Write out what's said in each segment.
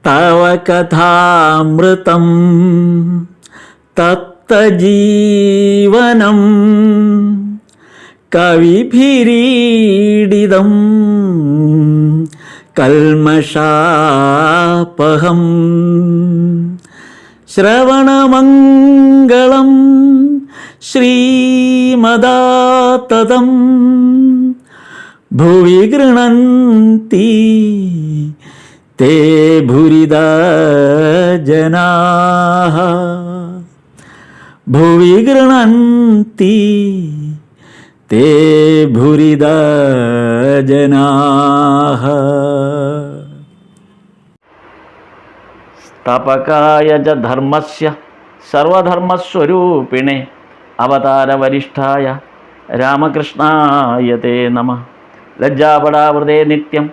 തവ കഥാമൃതം തപ്തജീവനം കവിഭിരീഡിതം കൽമഷാപഹം ശ്രവണമംഗളം ശ്രീമദാതതം ഭുവി ഗൃണന്തി തേ ഭുരിദാ ജനാഃ ഭുവി ഗൃണന്തി തേ ഭുരിദാ ജനാഃ. സ്ഥാപകായ ച ധർമ്മസ്യ സർവധർമ്മസ്വരൂപിണേ അവതാരവരിഷ്ഠായ രാമകൃഷ്ണായ തേ നമഃ. ലജ്ജാപടാവൃതേ നിത്യം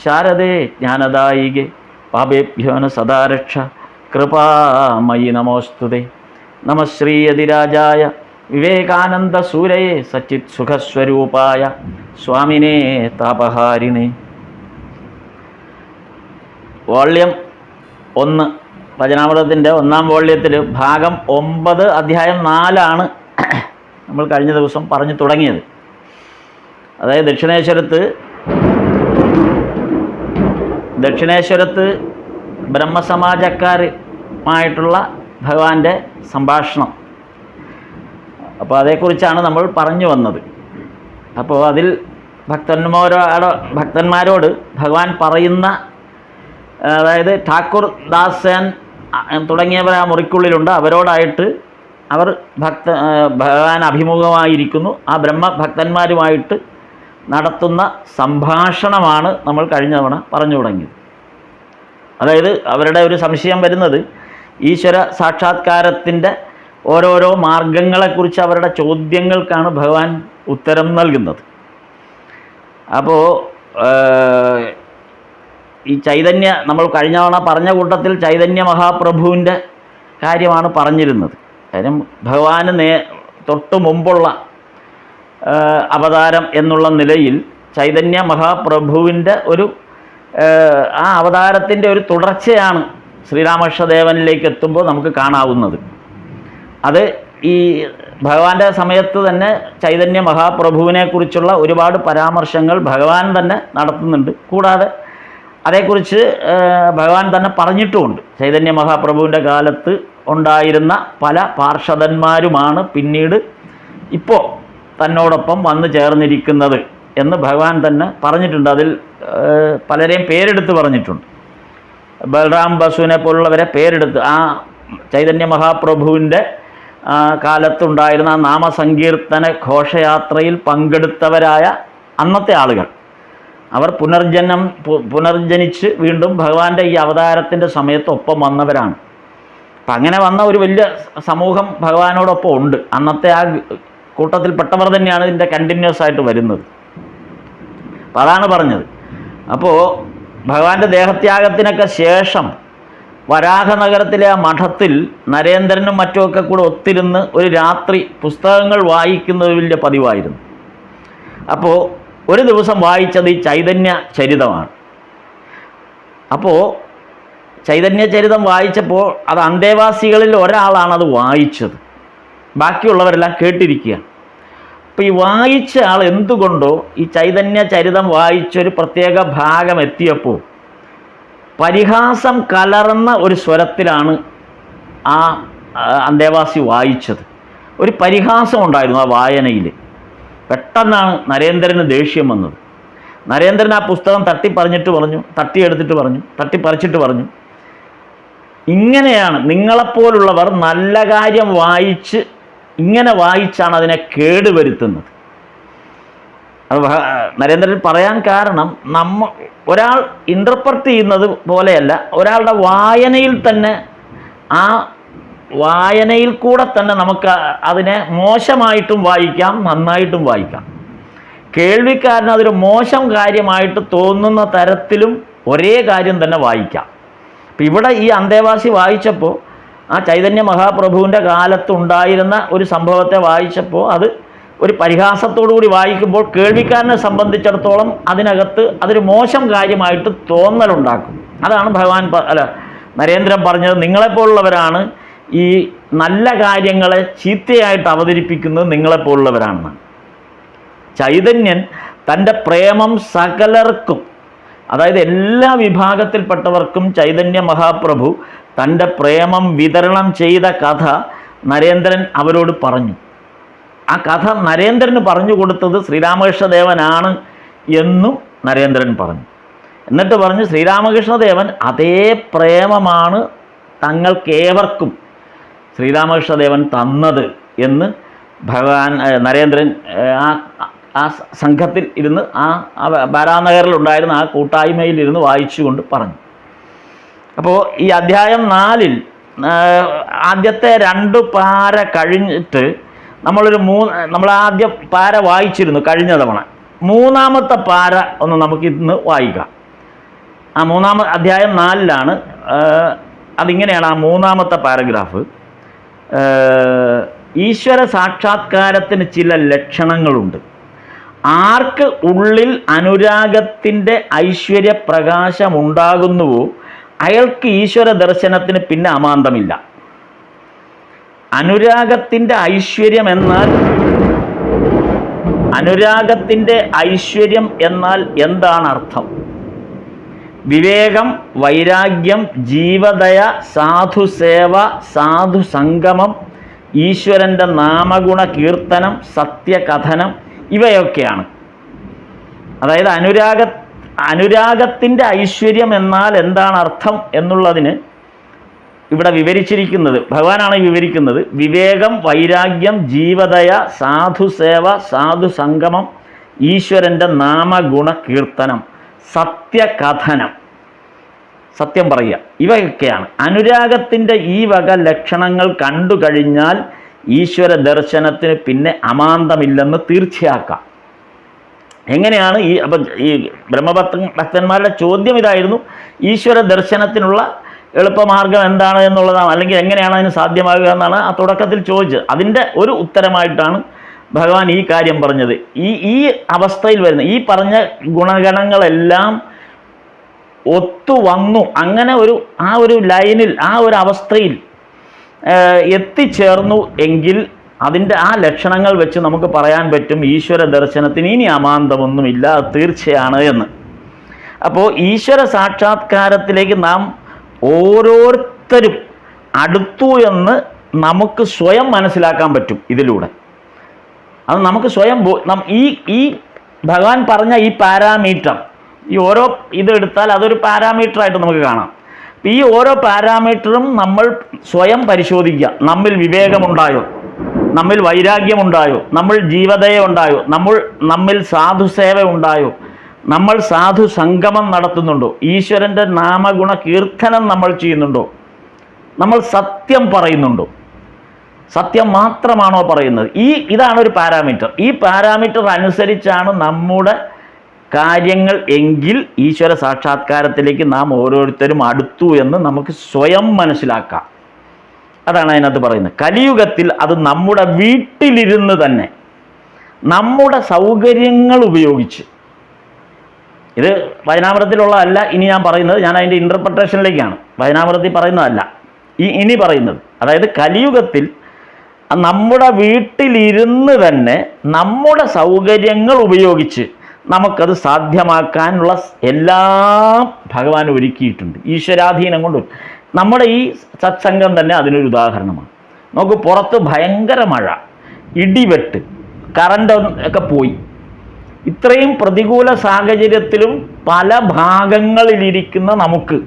ശാരദേ ജ്ഞാനദായികേ പാപേഭ്യോ ന സദാ രക്ഷ കൃപാമയി നമോസ്തുതേ. നമഃ ശ്രീയതിരാജായ വിവേകാനന്ദസൂരയേ സച്ചിത് സുഖസ്വരൂപായ സ്വാമിനേ താപഹാരിണേ. വോള്യം 1 ഭജനാമൃതത്തിൻ്റെ 1-ാം വോള്യത്തിൽ ഭാഗം 9 അധ്യായം 4 നമ്മൾ കഴിഞ്ഞ ദിവസം പറഞ്ഞു തുടങ്ങിയത്. അതായത് ദക്ഷിണേശ്വരത്ത് ബ്രഹ്മസമാജക്കാരുമായിട്ടുള്ള ഭഗവാന്റെ സംഭാഷണം. അപ്പോൾ അതേക്കുറിച്ചാണ് നമ്മൾ പറഞ്ഞു വന്നത്. അപ്പോൾ അതിൽ ഭക്തന്മാരോട് ഭഗവാൻ പറയുന്ന, അതായത് ഠാക്കൂർ ദാസൻ തുടങ്ങിയവർ ആ മുറിക്കുള്ളിലുണ്ട്, അവരോടായിട്ട് ഭഗവാൻ അഭിമുഖമായിരിക്കുന്നു. ആ ബ്രഹ്മഭക്തന്മാരുമായിട്ട് നടത്തുന്ന സംഭാഷണമാണ് നമ്മൾ കഴിഞ്ഞ തവണ പറഞ്ഞു തുടങ്ങിയത്. അതായത് അവരുടെ ഒരു സംശയം വരുന്നത് ഈശ്വര സാക്ഷാത്കാരത്തിൻ്റെ ഓരോരോ മാർഗങ്ങളെക്കുറിച്ച് അവരുടെ ചോദ്യങ്ങൾക്കാണ് ഭഗവാൻ ഉത്തരം നൽകുന്നത്. അപ്പോൾ ഈ നമ്മൾ കഴിഞ്ഞ തവണ പറഞ്ഞ കൂട്ടത്തിൽ ചൈതന്യ മഹാപ്രഭുവിൻ്റെ കാര്യമാണ് പറഞ്ഞിരുന്നത്. കാര്യം ഭഗവാന് തൊട്ട് മുമ്പുള്ള അവതാരം എന്നുള്ള നിലയിൽ ചൈതന്യ മഹാപ്രഭുവിൻ്റെ ആ അവതാരത്തിൻ്റെ ഒരു തുടർച്ചയാണ് ശ്രീരാമകൃഷ്ണദേവനിലേക്ക് എത്തുമ്പോൾ നമുക്ക് കാണാവുന്നത്. അത് ഈ ഭഗവാന്റെ സമയത്ത് തന്നെ ചൈതന്യ മഹാപ്രഭുവിനെക്കുറിച്ചുള്ള ഒരുപാട് പരാമർശങ്ങൾ ഭഗവാൻ തന്നെ നടത്തുന്നുണ്ട്. കൂടാതെ അതേക്കുറിച്ച് ഭഗവാൻ തന്നെ പറഞ്ഞിട്ടുമുണ്ട്. ചൈതന്യ മഹാപ്രഭുവിൻ്റെ കാലത്ത് ഉണ്ടായിരുന്ന പല പാർഷദന്മാരുമാണ് പിന്നീട് ഇപ്പോൾ തന്നോടൊപ്പം വന്നു ചേർന്നിരിക്കുന്നത് എന്ന് ഭഗവാൻ തന്നെ പറഞ്ഞിട്ടുണ്ട്. അതിൽ പലരെയും പേരെടുത്ത് പറഞ്ഞിട്ടുണ്ട്. ബൽറാം ബസുവിനെ പോലുള്ളവരെ പേരെടുത്ത് ആ ചൈതന്യ മഹാപ്രഭുവിൻ്റെ കാലത്തുണ്ടായിരുന്ന നാമസങ്കീർത്തന ഘോഷയാത്രയിൽ പങ്കെടുത്തവരായ അന്നത്തെ ആളുകൾ, അവർ പുനർജനിച്ച് വീണ്ടും ഭഗവാന്റെ ഈ അവതാരത്തിൻ്റെ സമയത്ത് ഒപ്പം വന്നവരാണ്. അപ്പം അങ്ങനെ വന്ന ഒരു വലിയ സമൂഹം ഭഗവാനോടൊപ്പം ഉണ്ട്. അന്നത്തെ ആ കൂട്ടത്തിൽപ്പെട്ടവർ തന്നെയാണ് ഇതിൻ്റെ കണ്ടിന്യൂസ് ആയിട്ട് വരുന്നത്. അപ്പം അതാണ് പറഞ്ഞത്. അപ്പോൾ ഭഗവാന്റെ ദേഹത്യാഗത്തിനൊക്കെ ശേഷം വരാഹനഗരത്തിലെ ആ മഠത്തിൽ നരേന്ദ്രനും മറ്റുമൊക്കെ കൂടെ ഒത്തിരുന്ന് ഒരു രാത്രി പുസ്തകങ്ങൾ വായിക്കുന്നത് വലിയ പതിവായിരുന്നു. അപ്പോൾ ഒരു ദിവസം വായിച്ചത് ഈ ചൈതന്യ ചരിതമാണ്. അപ്പോൾ ചൈതന്യ ചരിതം വായിച്ചപ്പോൾ അത് അന്തേവാസികളിൽ ഒരാളാണ് അത് വായിച്ചത്, ബാക്കിയുള്ളവരെല്ലാം കേട്ടിരിക്കുകയാണ്. അപ്പോൾ ഈ വായിച്ച ആൾ എന്തുകൊണ്ടോ ഈ ചൈതന്യ ചരിതം വായിച്ചൊരു പ്രത്യേക ഭാഗം എത്തിയപ്പോൾ പരിഹാസം കലർന്ന ഒരു സ്വരത്തിലാണ് ആ അന്തേവാസി വായിച്ചത്. ഒരു പരിഹാസം ഉണ്ടായിരുന്നു ആ വായനയിൽ. പെട്ടെന്നാണ് നരേന്ദ്രന് ദേഷ്യം വന്നത്. നരേന്ദ്രൻ ആ പുസ്തകം തട്ടിപ്പറിച്ചിട്ട് പറഞ്ഞു, ഇങ്ങനെയാണ് നിങ്ങളെപ്പോലുള്ളവർ നല്ല കാര്യം ഇങ്ങനെ വായിച്ചാണ് അതിനെ കേടുവരുത്തുന്നത്. അത് നരേന്ദ്രൻ പറയാൻ കാരണം ഒരാൾ ഇൻ്റർപ്രറ്റ് ചെയ്യുന്നത് പോലെയല്ല, ഒരാളുടെ വായനയിൽ തന്നെ ആ വായനയിൽ കൂടെ തന്നെ നമുക്ക് അതിനെ മോശമായിട്ടും വായിക്കാം, നന്നായിട്ടും വായിക്കാം. കേൾവിക്കാരന് അതൊരു മോശം കാര്യമായിട്ട് തോന്നുന്ന തരത്തിലും ഒരേ കാര്യം തന്നെ വായിക്കാം. അപ്പം ഇവിടെ ഈ അന്തേവാസി വായിച്ചപ്പോൾ ആ ചൈതന്യ മഹാപ്രഭുവിൻ്റെ കാലത്തുണ്ടായിരുന്ന ഒരു സംഭവത്തെ വായിച്ചപ്പോൾ അത് ഒരു പരിഹാസത്തോടു കൂടി വായിക്കുമ്പോൾ കേൾവിക്കാരനെ സംബന്ധിച്ചിടത്തോളം അതിനകത്ത് അതൊരു മോശം കാര്യമായിട്ട് തോന്നലുണ്ടാക്കും. അതാണ് ഭഗവാൻ നരേന്ദ്രൻ പറഞ്ഞത്, നിങ്ങളെപ്പോലുള്ളവരാണ് ഈ നല്ല കാര്യങ്ങളെ ചീത്തയായിട്ട് അവതരിപ്പിക്കുന്നത് നിങ്ങളെപ്പോലുള്ളവരാണെന്ന്. ചൈതന്യൻ തൻ്റെ പ്രേമം സകലർക്കും, അതായത് എല്ലാ വിഭാഗത്തിൽപ്പെട്ടവർക്കും ചൈതന്യ മഹാപ്രഭു തൻ്റെ പ്രേമം വിതരണം ചെയ്ത കഥ നരേന്ദ്രൻ അവരോട് പറഞ്ഞു. ആ കഥ നരേന്ദ്രന് പറഞ്ഞു കൊടുത്തത് ശ്രീരാമകൃഷ്ണദേവനാണ് എന്നും നരേന്ദ്രൻ പറഞ്ഞു. എന്നിട്ട് പറഞ്ഞു, ശ്രീരാമകൃഷ്ണദേവൻ അതേ പ്രേമമാണ് തങ്ങൾക്കേവർക്കും ശ്രീരാമകൃഷ്ണദേവൻ തന്നത് എന്ന് ഭഗവാൻ നരേന്ദ്രൻ ആ സംഘത്തിൽ ഇരുന്ന് ആ ബാരാനഗറിലുണ്ടായിരുന്ന ആ കൂട്ടായ്മയിലിരുന്ന് വായിച്ചുകൊണ്ട് പറഞ്ഞു. അപ്പോൾ ഈ അധ്യായം 4 ആദ്യത്തെ 2 പാര കഴിഞ്ഞിട്ട് നമ്മൾ ആദ്യ പാര വായിച്ചിരുന്നു കഴിഞ്ഞ തവണ. 3-ാമത്തെ പാര ഒന്ന് നമുക്ക് ഇന്ന് വായിക്കാം. ആ അധ്യായം 4 അതിങ്ങനെയാണ് ആ 3-ാമത്തെ പാരഗ്രാഫ്. ഈശ്വര സാക്ഷാത്കാരത്തിന് ചില ലക്ഷണങ്ങളുണ്ട്. ആർക്ക് ഉള്ളിൽ അനുരാഗത്തിൻ്റെ ഐശ്വര്യപ്രകാശമുണ്ടാകുന്നുവോ അയാൾക്ക് ഈശ്വര ദർശനത്തിന് പിന്നെ അമാന്തമില്ല. അനുരാഗത്തിൻ്റെ ഐശ്വര്യം എന്നാൽ എന്താണ് അർത്ഥം? വിവേകം, വൈരാഗ്യം, ജീവദയ, സാധുസേവ, സാധുസംഗമം, ഈശ്വരൻ്റെ നാമഗുണ കീർത്തനം, സത്യകഥനം, ഇവയൊക്കെയാണ്. അതായത് അനുരാഗത്തിൻ്റെ ഐശ്വര്യം എന്നാൽ എന്താണ് അർത്ഥം എന്നുള്ളതിന് ഇവിടെ വിവരിച്ചിരിക്കുന്നത്, ഭഗവാനാണ് വിവരിക്കുന്നത്. വിവേകം, വൈരാഗ്യം, ജീവദയ, സാധുസേവ, സാധുസംഗമം, ഈശ്വരൻ്റെ നാമഗുണ കീർത്തനം, സത്യകഥനം, സത്യം പറയുക, ഇവയൊക്കെയാണ്. അനുരാഗത്തിൻ്റെ ഈ വക ലക്ഷണങ്ങൾ കണ്ടു കഴിഞ്ഞാൽ ഈശ്വര ദർശനത്തിന് പിന്നെ അമാന്തമില്ലെന്ന് തീർച്ചയാക്കാം. എങ്ങനെയാണ് അപ്പം ഈ ബ്രഹ്മഭക്തന്മാരുടെ ചോദ്യം ഇതായിരുന്നു, ഈശ്വര ദർശനത്തിനുള്ള എളുപ്പമാർഗം എന്താണ് എന്നുള്ളതാണ്, അല്ലെങ്കിൽ എങ്ങനെയാണ് അതിന് സാധ്യമാകുക എന്നാണ് ആ തുടക്കത്തിൽ ചോദിച്ചത്. അതിൻ്റെ ഒരു ഉത്തരമായിട്ടാണ് ഭഗവാൻ ഈ കാര്യം പറഞ്ഞത്. ഈ അവസ്ഥയിൽ വരുന്ന ഈ പറഞ്ഞ ഗുണഗണങ്ങളെല്ലാം ഒത്തുവന്നു, അങ്ങനെ ആ ഒരു ലൈനിൽ, ആ ഒരു അവസ്ഥയിൽ എത്തിച്ചേർന്നു എങ്കിൽ അതിൻ്റെ ആ ലക്ഷണങ്ങൾ വെച്ച് നമുക്ക് പറയാൻ പറ്റും ഈശ്വര ദർശനത്തിന് ഇനി അമാന്തമൊന്നുമില്ല, തീർച്ചയാണ് എന്ന്. അപ്പോൾ ഈശ്വര സാക്ഷാത്കാരത്തിലേക്ക് നാം ഓരോരുത്തരും അടുത്തു എന്ന് നമുക്ക് സ്വയം മനസ്സിലാക്കാൻ പറ്റും ഇതിലൂടെ. അത് നമുക്ക് സ്വയം ഈ ഭഗവാൻ പറഞ്ഞ ഈ പാരാമീറ്റർ, ഈ ഓരോ ഇതെടുത്താൽ അതൊരു പാരാമീറ്ററായിട്ട് നമുക്ക് കാണാം. ഈ ഓരോ പാരാമീറ്ററും നമ്മൾ സ്വയം പരിശോധിക്കുക. നമ്മിൽ വിവേകമുണ്ടായോ, നമ്മിൽ വൈരാഗ്യമുണ്ടായോ, നമ്മൾ ജീവദയ ഉണ്ടായോ, നമ്മിൽ സാധുസേവ ഉണ്ടായോ, നമ്മൾ സാധു സംഗമം നടത്തുന്നുണ്ടോ, ഈശ്വരൻ്റെ നാമഗുണ കീർത്തനം നമ്മൾ ചെയ്യുന്നുണ്ടോ, നമ്മൾ സത്യം പറയുന്നുണ്ടോ, സത്യം മാത്രമാണോ പറയുന്നത്? ഇതാണ് ഒരു പാരാമീറ്റർ. ഈ പാരാമീറ്റർ അനുസരിച്ചാണ് നമ്മുടെ കാര്യങ്ങൾ എങ്കിൽ ഈശ്വര സാക്ഷാത്കാരത്തിലേക്ക് നാം ഓരോരുത്തരും അടുത്തു എന്ന് നമുക്ക് സ്വയം മനസ്സിലാക്കാം. അതാണ് അതിനകത്ത് പറയുന്നത്. കലിയുഗത്തിൽ അത് നമ്മുടെ വീട്ടിലിരുന്ന് തന്നെ നമ്മുടെ സൗകര്യങ്ങൾ ഉപയോഗിച്ച്, ഇത് വചനാമൃതത്തിലുള്ളതല്ല ഇനി ഞാൻ പറയുന്നത്, ഞാൻ അതിൻ്റെ ഇൻ്റർപ്രിട്ടേഷനിലേക്കാണ്, വചനാമൃതത്തിൽ പറയുന്നതല്ല ഇനി പറയുന്നത്. അതായത് കലിയുഗത്തിൽ നമ്മുടെ വീട്ടിലിരുന്ന് തന്നെ നമ്മുടെ സൗകര്യങ്ങൾ ഉപയോഗിച്ച് നമുക്കത് സാധ്യമാക്കാനുള്ള എല്ലാം ഭഗവാൻ ഒരുക്കിയിട്ടുണ്ട്. ഈശ്വരാധീനം കൊണ്ട് നമ്മുടെ ഈ സത്സംഗം തന്നെ അതിനൊരു ഉദാഹരണമാണ്. നമുക്ക് പുറത്ത് ഭയങ്കര മഴ, ഇടിവെട്ട്, കറണ്ട് ഒക്കെ പോയി, ഇത്രയും പ്രതികൂല സാഹചര്യത്തിലും പല ഭാഗങ്ങളിലിരിക്കുന്ന നമുക്ക്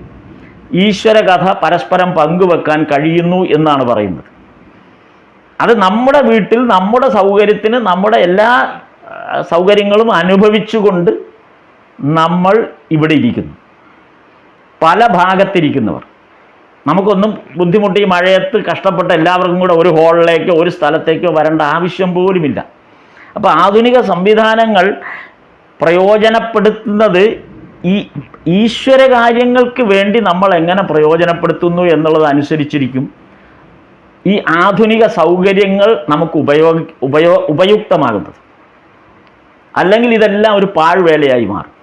ഈശ്വര കഥ പരസ്പരം പങ്കുവെക്കാൻ കഴിയുന്നു എന്നാണ് പറയുന്നത്. അത് നമ്മുടെ വീട്ടിൽ നമ്മുടെ സൗകര്യത്തിന് നമ്മുടെ എല്ലാ സൗകര്യങ്ങളും അനുഭവിച്ചുകൊണ്ട് നമ്മൾ ഇവിടെ ഇരിക്കുന്നു. പല ഭാഗത്തിരിക്കുന്നവർ, നമുക്കൊന്നും ബുദ്ധിമുട്ടി മഴയത്ത് കഷ്ടപ്പെട്ട എല്ലാവർക്കും കൂടെ ഒരു ഹാളിലേക്കോ ഒരു സ്ഥലത്തേക്കോ വരേണ്ട ആവശ്യം പോലുമില്ല. അപ്പോൾ ആധുനിക സംവിധാനങ്ങൾ പ്രയോജനപ്പെടുത്തുന്നത് ഈ ഈശ്വര കാര്യങ്ങൾക്ക് വേണ്ടി നമ്മൾ എങ്ങനെ പ്രയോജനപ്പെടുത്തുന്നു എന്നുള്ളത് അനുസരിച്ചിരിക്കും ഈ ആധുനിക സൗകര്യങ്ങൾ നമുക്ക് ഉപയുക്തമാകുന്നത്. അല്ലെങ്കിൽ ഇതെല്ലാം ഒരു പാഴ്വേലയായി മാറും.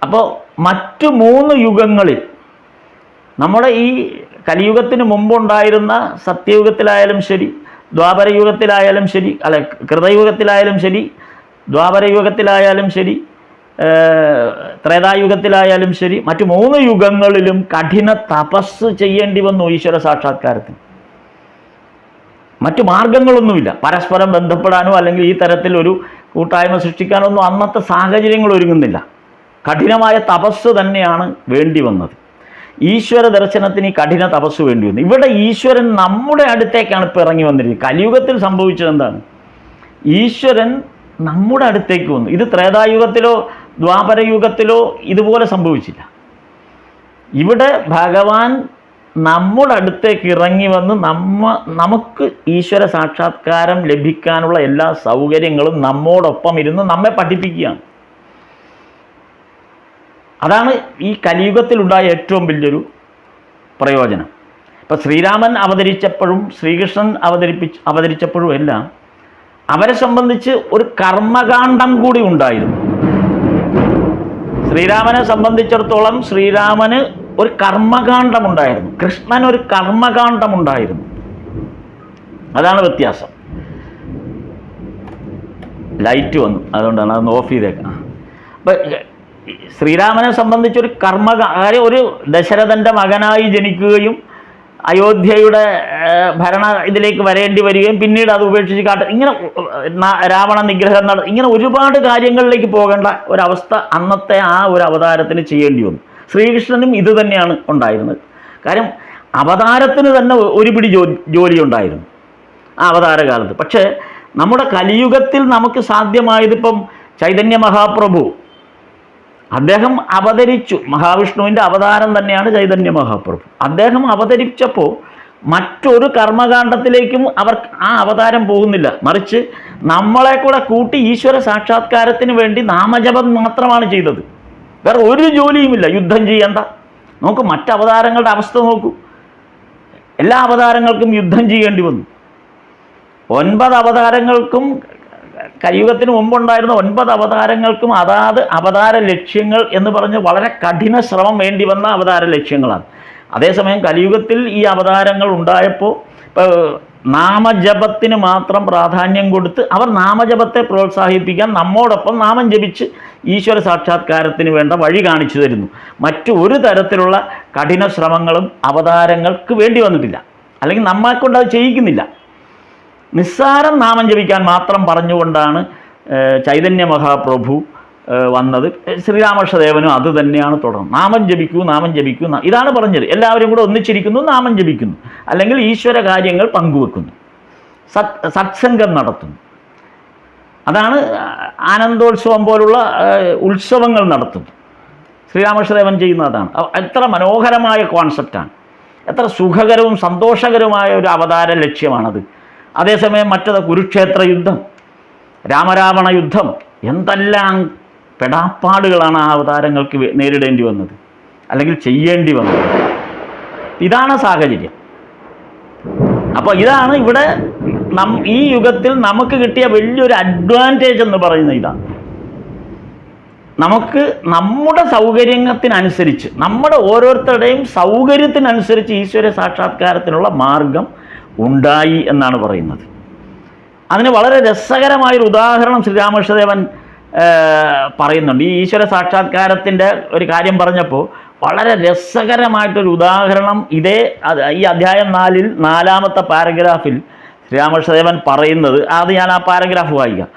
അപ്പോൾ മറ്റു 3 യുഗങ്ങളിൽ നമ്മുടെ ഈ കലിയുഗത്തിന് മുമ്പുണ്ടായിരുന്ന സത്യയുഗത്തിലായാലും ശരി, ദ്വാപരയുഗത്തിലായാലും ശരി, കൃതയുഗത്തിലായാലും ശരി, ദ്വാപരയുഗത്തിലായാലും ശരി, ത്രേതായുഗത്തിലായാലും ശരി, മറ്റു 3 യുഗങ്ങളിലും കഠിന തപസ് ചെയ്യേണ്ടി വന്നു ഈശ്വര സാക്ഷാത്കാരത്തിന്. മറ്റു മാർഗങ്ങളൊന്നുമില്ല. പരസ്പരം ബന്ധപ്പെടാനോ അല്ലെങ്കിൽ ഈ തരത്തിൽ ഒരു കൂട്ടായ്മ സൃഷ്ടിക്കാനോ ഒന്നും അന്നത്തെ സാഹചര്യങ്ങൾ ഒരുങ്ങുന്നില്ല. കഠിനമായ തപസ് തന്നെയാണ് വേണ്ടി വന്നത്. ഈശ്വര ദർശനത്തിന് ഈ കഠിന തപസ് വേണ്ടി വന്നു. ഇവിടെ ഈശ്വരൻ നമ്മുടെ അടുത്തേക്കാണ് ഇപ്പോൾ ഇറങ്ങി വന്നിരിക്കുന്നത്. കലിയുഗത്തിൽ സംഭവിച്ചത് എന്താണ്? ഈശ്വരൻ നമ്മുടെ അടുത്തേക്ക് വന്നു. ഇത് ത്രേതായുഗത്തിലോ ദ്വാപരയുഗത്തിലോ ഇതുപോലെ സംഭവിച്ചില്ല. ഇവിടെ ഭഗവാൻ നമ്മുടെ അടുത്തേക്ക് ഇറങ്ങി വന്ന് നമുക്ക് ഈശ്വര സാക്ഷാത്കാരം ലഭിക്കാനുള്ള എല്ലാ സൗകര്യങ്ങളും നമ്മോടൊപ്പം ഇരുന്ന് നമ്മെ പഠിപ്പിക്കുകയാണ്. അതാണ് ഈ കലിയുഗത്തിലുണ്ടായ ഏറ്റവും വലിയൊരു പ്രയോജനം. ഇപ്പം ശ്രീരാമൻ അവതരിച്ചപ്പോഴും ശ്രീകൃഷ്ണൻ അവതരിച്ചപ്പോഴും എല്ലാം അവരെ സംബന്ധിച്ച് ഒരു കർമ്മകാണ്ഡം കൂടി ഉണ്ടായിരുന്നു. ശ്രീരാമനെ സംബന്ധിച്ചിടത്തോളം ശ്രീരാമന് ഒരു കർമ്മകാണ്ഡമുണ്ടായിരുന്നു, കൃഷ്ണൻ ഒരു കർമ്മകാണ്ഡമുണ്ടായിരുന്നു. അതാണ് വ്യത്യാസം. ലൈറ്റ് വന്നു, അതുകൊണ്ടാണ് അതൊന്ന് ഓഫ് ചെയ്തേക്കാം. അപ്പം ശ്രീരാമനെ സംബന്ധിച്ചൊരു കാര്യം, ഒരു ദശരഥൻ്റെ മകനായി ജനിക്കുകയും അയോധ്യയുടെ ഇതിലേക്ക് വരേണ്ടി വരികയും പിന്നീട് അത് ഉപേക്ഷിച്ച് ഇങ്ങനെ രാവണ നിഗ്രഹം ഇങ്ങനെ ഒരുപാട് കാര്യങ്ങളിലേക്ക് പോകേണ്ട ഒരവസ്ഥ അന്നത്തെ ആ ഒരു അവതാരത്തിന് ചെയ്യേണ്ടി വന്നു. ശ്രീകൃഷ്ണനും ഇത് തന്നെയാണ് ഉണ്ടായിരുന്നത്. കാര്യം അവതാരത്തിന് തന്നെ ഒരു പിടി ജോലി ഉണ്ടായിരുന്നു ആ അവതാരകാലത്ത്. പക്ഷേ നമ്മുടെ കലിയുഗത്തിൽ നമുക്ക് സാധ്യമായതിപ്പം ചൈതന്യ മഹാപ്രഭു അദ്ദേഹം അവതരിച്ചു. മഹാവിഷ്ണുവിൻ്റെ അവതാരം തന്നെയാണ് ചൈതന്യ മഹാപ്രഭു. അദ്ദേഹം അവതരിച്ചപ്പോൾ മറ്റൊരു കർമ്മകാണ്ഡത്തിലേക്കും ആ അവതാരം പോകുന്നില്ല. മറിച്ച് നമ്മളെ കൂടെ കൂട്ടി ഈശ്വര സാക്ഷാത്കാരത്തിന് വേണ്ടി നാമജപം മാത്രമാണ് ചെയ്തത്. വേറെ ഒരു ജോലിയുമില്ല. യുദ്ധം ചെയ്യേണ്ട. നോക്കൂ, മറ്റവതാരങ്ങളുടെ അവസ്ഥ നോക്കൂ. എല്ലാ അവതാരങ്ങൾക്കും യുദ്ധം ചെയ്യേണ്ടി വന്നു. 9 അവതാരങ്ങൾക്കും കലിയുഗത്തിന് മുമ്പുണ്ടായിരുന്ന 9 അവതാരങ്ങൾക്കും അതാത് അവതാര ലക്ഷ്യങ്ങൾ എന്ന് പറഞ്ഞ് വളരെ കഠിന ശ്രമം വേണ്ടി വന്ന അവതാര ലക്ഷ്യങ്ങളാണ്. അതേസമയം കലിയുഗത്തിൽ ഈ അവതാരങ്ങൾ ഉണ്ടായപ്പോൾ ഇപ്പോൾ നാമജപത്തിന് മാത്രം പ്രാധാന്യം കൊടുത്ത് അവർ നാമജപത്തെ പ്രോത്സാഹിപ്പിക്കാൻ നമ്മോടൊപ്പം നാമം ജപിച്ച് ഈശ്വര സാക്ഷാത്കാരത്തിന് വേണ്ട വഴി കാണിച്ചു തരുന്നു. മറ്റു ഒരു തരത്തിലുള്ള കഠിന ശ്രമങ്ങളും അവതാരങ്ങൾക്ക് വേണ്ടി വന്നിട്ടില്ല, അല്ലെങ്കിൽ നമ്മളെക്കൊണ്ട് അത് ചെയ്യിക്കുന്നില്ല. നിസ്സാരം നാമം ജപിക്കാൻ മാത്രം പറഞ്ഞുകൊണ്ടാണ് ചൈതന്യ മഹാപ്രഭു വന്നത്. ശ്രീരാമകൃഷ്ണദേവനും അത് തന്നെയാണ് തുടർന്ന്. നാമം ജപിക്കൂ, നാമം ജപിക്കൂ, ഇതാണ് പറഞ്ഞത്. എല്ലാവരും കൂടെ ഒന്നിച്ചിരിക്കുന്നു, നാമം ജപിക്കുന്നു, അല്ലെങ്കിൽ ഈശ്വര കാര്യങ്ങൾ പങ്കുവെക്കുന്നു, സത്സംഗം നടത്തുന്നു. അതാണ് ആനന്ദോത്സവം പോലുള്ള ഉത്സവങ്ങൾ നടത്തുന്നു. ശ്രീരാമകൃഷ്ണദേവൻ ചെയ്യുന്ന അതാണ്. എത്ര മനോഹരമായ കോൺസെപ്റ്റാണ്, എത്ര സുഖകരവും സന്തോഷകരവുമായ ഒരു അവതാര ലക്ഷ്യമാണത്. അതേസമയം മറ്റത് കുരുക്ഷേത്ര യുദ്ധം, രാമരാവണ യുദ്ധം, എന്തെല്ലാം പെടാപ്പാടുകളാണ് ആ അവതാരങ്ങൾക്ക് നേരിടേണ്ടി വന്നത്, അല്ലെങ്കിൽ ചെയ്യേണ്ടി വന്നത്. ഇതാണ് സാഹചര്യം. അപ്പോൾ ഇതാണ് ഇവിടെ ഈ യുഗത്തിൽ നമുക്ക് കിട്ടിയ വലിയൊരു അഡ്വാൻറ്റേജ് എന്ന് പറയുന്നത് ഇതാണ്. നമുക്ക് നമ്മുടെ സൗകര്യത്തിനനുസരിച്ച്, നമ്മുടെ ഓരോരുത്തരുടെയും സൗകര്യത്തിനനുസരിച്ച് ഈശ്വര സാക്ഷാത്കാരത്തിനുള്ള മാർഗം ഉണ്ടായി എന്നാണ് പറയുന്നത്. അതിന് വളരെ രസകരമായൊരു ഉദാഹരണം ശ്രീരാമകൃഷ്ണദേവൻ പറയുന്നുണ്ട്. ഈ ഈശ്വര സാക്ഷാത്കാരത്തിൻ്റെ ഒരു കാര്യം പറഞ്ഞപ്പോൾ വളരെ രസകരമായിട്ടൊരു ഉദാഹരണം ഈ അധ്യായം 4-ൽ 4-ാമത്തെ പാരഗ്രാഫിൽ ശ്രീരാമകൃഷ്ണദേവൻ പറയുന്നത്, അത് ഞാൻ ആ പാരഗ്രാഫ് വായിക്കാം.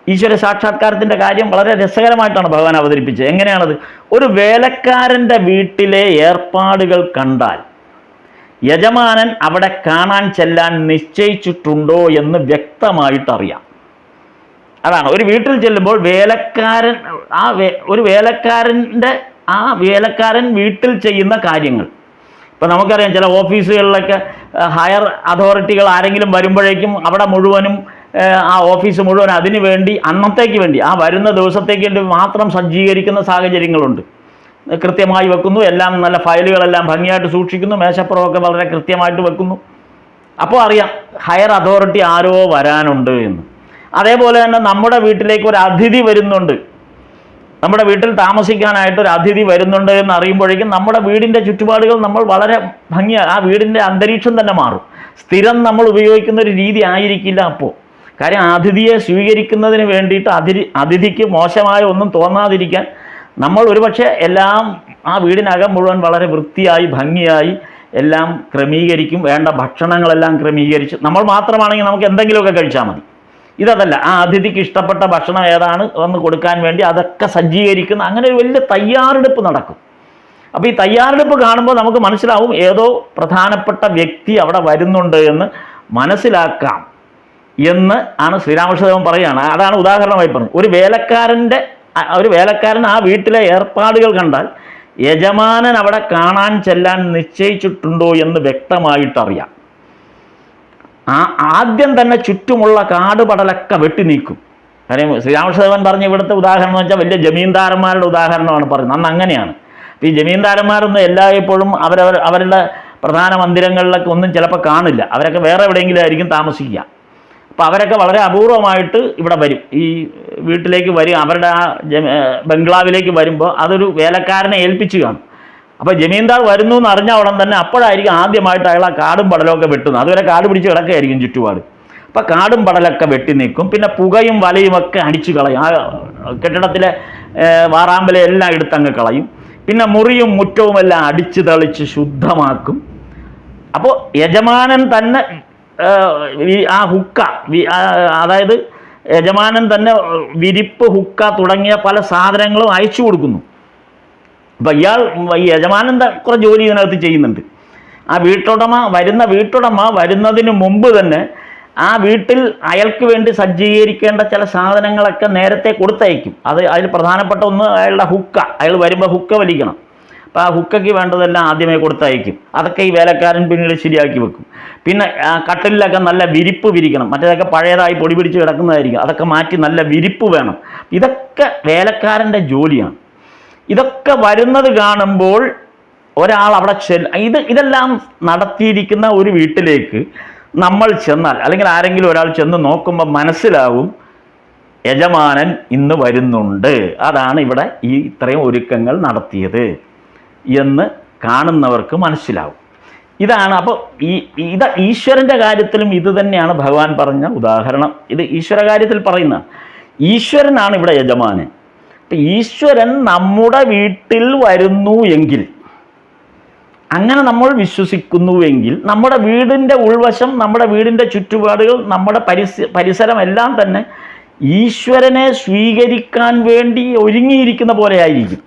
ഈശ്വര സാക്ഷാത്കാരത്തിൻ്റെ കാര്യം വളരെ രസകരമായിട്ടാണ് ഭഗവാൻ അവതരിപ്പിച്ചത്. എങ്ങനെയാണത്? ഒരു വേലക്കാരൻ്റെ വീട്ടിലെ ഏർപ്പാടുകൾ കണ്ടാൽ യജമാനൻ അവിടെ കാണാൻ ചെല്ലാൻ നിശ്ചയിച്ചിട്ടുണ്ടോ എന്ന് വ്യക്തമായിട്ടറിയാം. അതാണ്, ഒരു വീട്ടിൽ ചെല്ലുമ്പോൾ വേലക്കാരൻ വീട്ടിൽ ചെയ്യുന്ന കാര്യങ്ങൾ. ഇപ്പം നമുക്കറിയാം, ചില ഓഫീസുകളിലൊക്കെ ഹയർ അതോറിറ്റികൾ ആരെങ്കിലും വരുമ്പോഴേക്കും അവിടെ മുഴുവനും ആ ഓഫീസ് മുഴുവൻ അതിന് വേണ്ടി, അന്നത്തേക്ക് വേണ്ടി, ആ വരുന്ന ദിവസത്തേക്ക് വേണ്ടി മാത്രം സജ്ജീകരിക്കുന്ന സാഹചര്യങ്ങളുണ്ട്. കൃത്യമായി വെക്കുന്നു, എല്ലാം നല്ല ഫയലുകളെല്ലാം ഭംഗിയായിട്ട് സൂക്ഷിക്കുന്നു, മേശപ്പുറമൊക്കെ വളരെ കൃത്യമായിട്ട് വെക്കുന്നു. അപ്പോൾ അറിയാം ഹയർ അതോറിറ്റി ആരോ വരാനുണ്ട് എന്ന്. അതേപോലെ തന്നെ നമ്മുടെ വീട്ടിലേക്ക് ഒരു അതിഥി വരുന്നുണ്ട്, നമ്മുടെ വീട്ടിൽ താമസിക്കാനായിട്ട് ഒരു അതിഥി വരുന്നുണ്ട് എന്ന് അറിയുമ്പോഴേക്കും നമ്മുടെ വീടിൻ്റെ ചുറ്റുപാടുകൾ നമ്മൾ വളരെ ഭംഗിയാണ്, ആ വീടിൻ്റെ അന്തരീക്ഷം തന്നെ മാറും. സ്ഥിരം നമ്മൾ ഉപയോഗിക്കുന്ന ഒരു രീതി ആയിരിക്കില്ല അപ്പോൾ. കാര്യം അതിഥിയെ സ്വീകരിക്കുന്നതിന് വേണ്ടിയിട്ട് അതിഥിക്ക് മോശമായ ഒന്നും തോന്നാതിരിക്കാൻ നമ്മൾ ഒരുപക്ഷെ എല്ലാം ആ വീടിനകം മുഴുവൻ വളരെ വൃത്തിയായി ഭംഗിയായി എല്ലാം ക്രമീകരിക്കും, വേണ്ട ഭക്ഷണങ്ങളെല്ലാം ക്രമീകരിച്ച്. നമ്മൾ മാത്രമാണെങ്കിൽ നമുക്ക് എന്തെങ്കിലുമൊക്കെ കഴിച്ചാൽ മതി. ഇതല്ല, ആ അതിഥിക്ക് ഇഷ്ടപ്പെട്ട ഭക്ഷണം ഏതാണ് വന്ന് കൊടുക്കാൻ വേണ്ടി അതൊക്കെ സജ്ജീകരിക്കുന്ന അങ്ങനെ ഒരു വലിയ തയ്യാറെടുപ്പ് നടക്കും. അപ്പോൾ ഈ തയ്യാറെടുപ്പ് കാണുമ്പോൾ നമുക്ക് മനസ്സിലാവും ഏതോ പ്രധാനപ്പെട്ട വ്യക്തി അവിടെ വരുന്നുണ്ട് എന്ന് മനസ്സിലാക്കാം എന്ന് ആണ് ശ്രീരാമകൃഷ്ണദേവൻ പറയുകയാണ്. അതാണ് ഉദാഹരണമായി പറഞ്ഞത്. ഒരു വേലക്കാരൻ ആ വീട്ടിലെ ഏർപ്പാടുകൾ കണ്ടാൽ യജമാനൻ അവിടെ കാണാൻ ചെല്ലാൻ നിശ്ചയിച്ചിട്ടുണ്ടോ എന്ന് വ്യക്തമായിട്ടറിയാം. ആദ്യം തന്നെ ചുറ്റുമുള്ള കാടുപടലൊക്കെ വെട്ടി നീക്കും. കാര്യം ശ്രീരാമകൃഷ്ണദേവൻ പറഞ്ഞ ഇവിടുത്തെ ഉദാഹരണം എന്ന് വെച്ചാൽ വലിയ ജമീന്ദാരന്മാരുടെ ഉദാഹരണമാണ് പറയുന്നത്. അന്ന് അങ്ങനെയാണ്. ഈ ജമീന്ദാരന്മാരൊന്നും എല്ലായ്പ്പോഴും അവരുടെ പ്രധാന മന്ദിരങ്ങളിലൊക്കെ ഒന്നും ചിലപ്പോൾ കാണില്ല. അവരൊക്കെ വേറെ എവിടെയെങ്കിലും ആയിരിക്കും താമസിക്കുക. അപ്പോൾ അവരൊക്കെ വളരെ അപൂർവമായിട്ട് ഇവിടെ വരും, ഈ വീട്ടിലേക്ക് വരും. അവരുടെ ആ ബംഗ്ലാവിലേക്ക് വരുമ്പോൾ അതൊരു വേലക്കാരനെ ഏൽപ്പിച്ച് കാണും. അപ്പോൾ ജമീന്ദാർ വരുന്നു എന്ന് അറിഞ്ഞ ഉടൻ തന്നെ അപ്പോഴായിരിക്കും ആദ്യമായിട്ട് അയാൾ ആ കാടും പടലമൊക്കെ വെട്ടുന്നത്. അതുവരെ കാട് പിടിച്ച് കിടക്കുകയായിരിക്കും ചുറ്റുപാട്. അപ്പോൾ കാടും പടലൊക്കെ വെട്ടി നീക്കും. പിന്നെ പുകയും വലയുമൊക്കെ അടിച്ചു കളയും. ആ കെട്ടിടത്തിലെ വാറാമ്പലയെല്ലാം എടുത്തങ്ങ് കളയും. പിന്നെ മുറിയും മുറ്റവും എല്ലാം അടിച്ചു തളിച്ച് ശുദ്ധമാക്കും. അപ്പോൾ യജമാനൻ തന്നെ ആ ഹുക്ക, അതായത് യജമാനൻ തന്നെ വിരിപ്പ്, ഹുക്ക തുടങ്ങിയ പല സാധനങ്ങളും അയച്ചു കൊടുക്കുന്നു. അപ്പം ഈ യജമാനൻ കുറെ ജോലി ഇതിനകത്ത് ചെയ്യുന്നുണ്ട്. ആ വീട്ടുടമ വരുന്നതിന് മുമ്പ് തന്നെ ആ വീട്ടിൽ അയാൾക്ക് വേണ്ടി സജ്ജീകരിക്കേണ്ട ചില സാധനങ്ങളൊക്കെ നേരത്തെ കൊടുത്തയക്കും. അതിൽ പ്രധാനപ്പെട്ട ഒന്ന് അയാളുടെ ഹുക്ക. അയാൾ വരുമ്പോൾ ഹുക്ക വലിക്കണം. അപ്പോൾ ആ ഹുക്കയ്ക്ക് വേണ്ടതെല്ലാം ആദ്യമേ കൊടുത്തയക്കും. അതൊക്കെ ഈ വേലക്കാരൻ പിന്നീട് ശരിയാക്കി വെക്കും. പിന്നെ ആ കട്ടിലൊക്കെ നല്ല വിരിപ്പ് വിരിക്കണം. മറ്റേതൊക്കെ പഴയതായി പൊടി പിടിച്ച് കിടക്കുന്നതായിരിക്കും. അതൊക്കെ മാറ്റി നല്ല വിരിപ്പ് വേണം. ഇതൊക്കെ വേലക്കാരൻ്റെ ജോലിയാണ്. ഇതൊക്കെ വരുന്നത് കാണുമ്പോൾ ഒരാൾ അവിടെ ഇതെല്ലാം നടത്തിയിരിക്കുന്ന ഒരു വീട്ടിലേക്ക് നമ്മൾ ചെന്നാൽ, അല്ലെങ്കിൽ ആരെങ്കിലും ഒരാൾ ചെന്ന് നോക്കുമ്പോൾ മനസ്സിലാവും യജമാനൻ ഇന്ന് വരുന്നുണ്ട്, അതാണ് ഇവിടെ ഈ ഇത്രയും ഒരുക്കങ്ങൾ നടത്തിയത് എന്ന് കാണുന്നവർക്ക് മനസ്സിലാവും. ഇതാണ്. അപ്പോൾ ഇത് ഈശ്വരൻ്റെ കാര്യത്തിലും ഇത് തന്നെയാണ് ഭഗവാൻ പറഞ്ഞ ഉദാഹരണം. ഇത് ഈശ്വര കാര്യത്തിൽ പറയുന്ന ഈശ്വരനാണ് ഇവിടെ യജമാനൻ. അപ്പം ഈശ്വരൻ നമ്മുടെ വീട്ടിൽ വരുന്നു എങ്കിൽ, അങ്ങനെ നമ്മൾ വിശ്വസിക്കുന്നുവെങ്കിൽ, നമ്മുടെ വീടിൻ്റെ ഉൾവശം, നമ്മുടെ വീടിൻ്റെ ചുറ്റുപാടുകൾ, നമ്മുടെ പരിസരം എല്ലാം തന്നെ ഈശ്വരനെ സ്വീകരിക്കാൻ വേണ്ടി ഒരുങ്ങിയിരിക്കുന്ന പോലെ ആയിരിക്കും.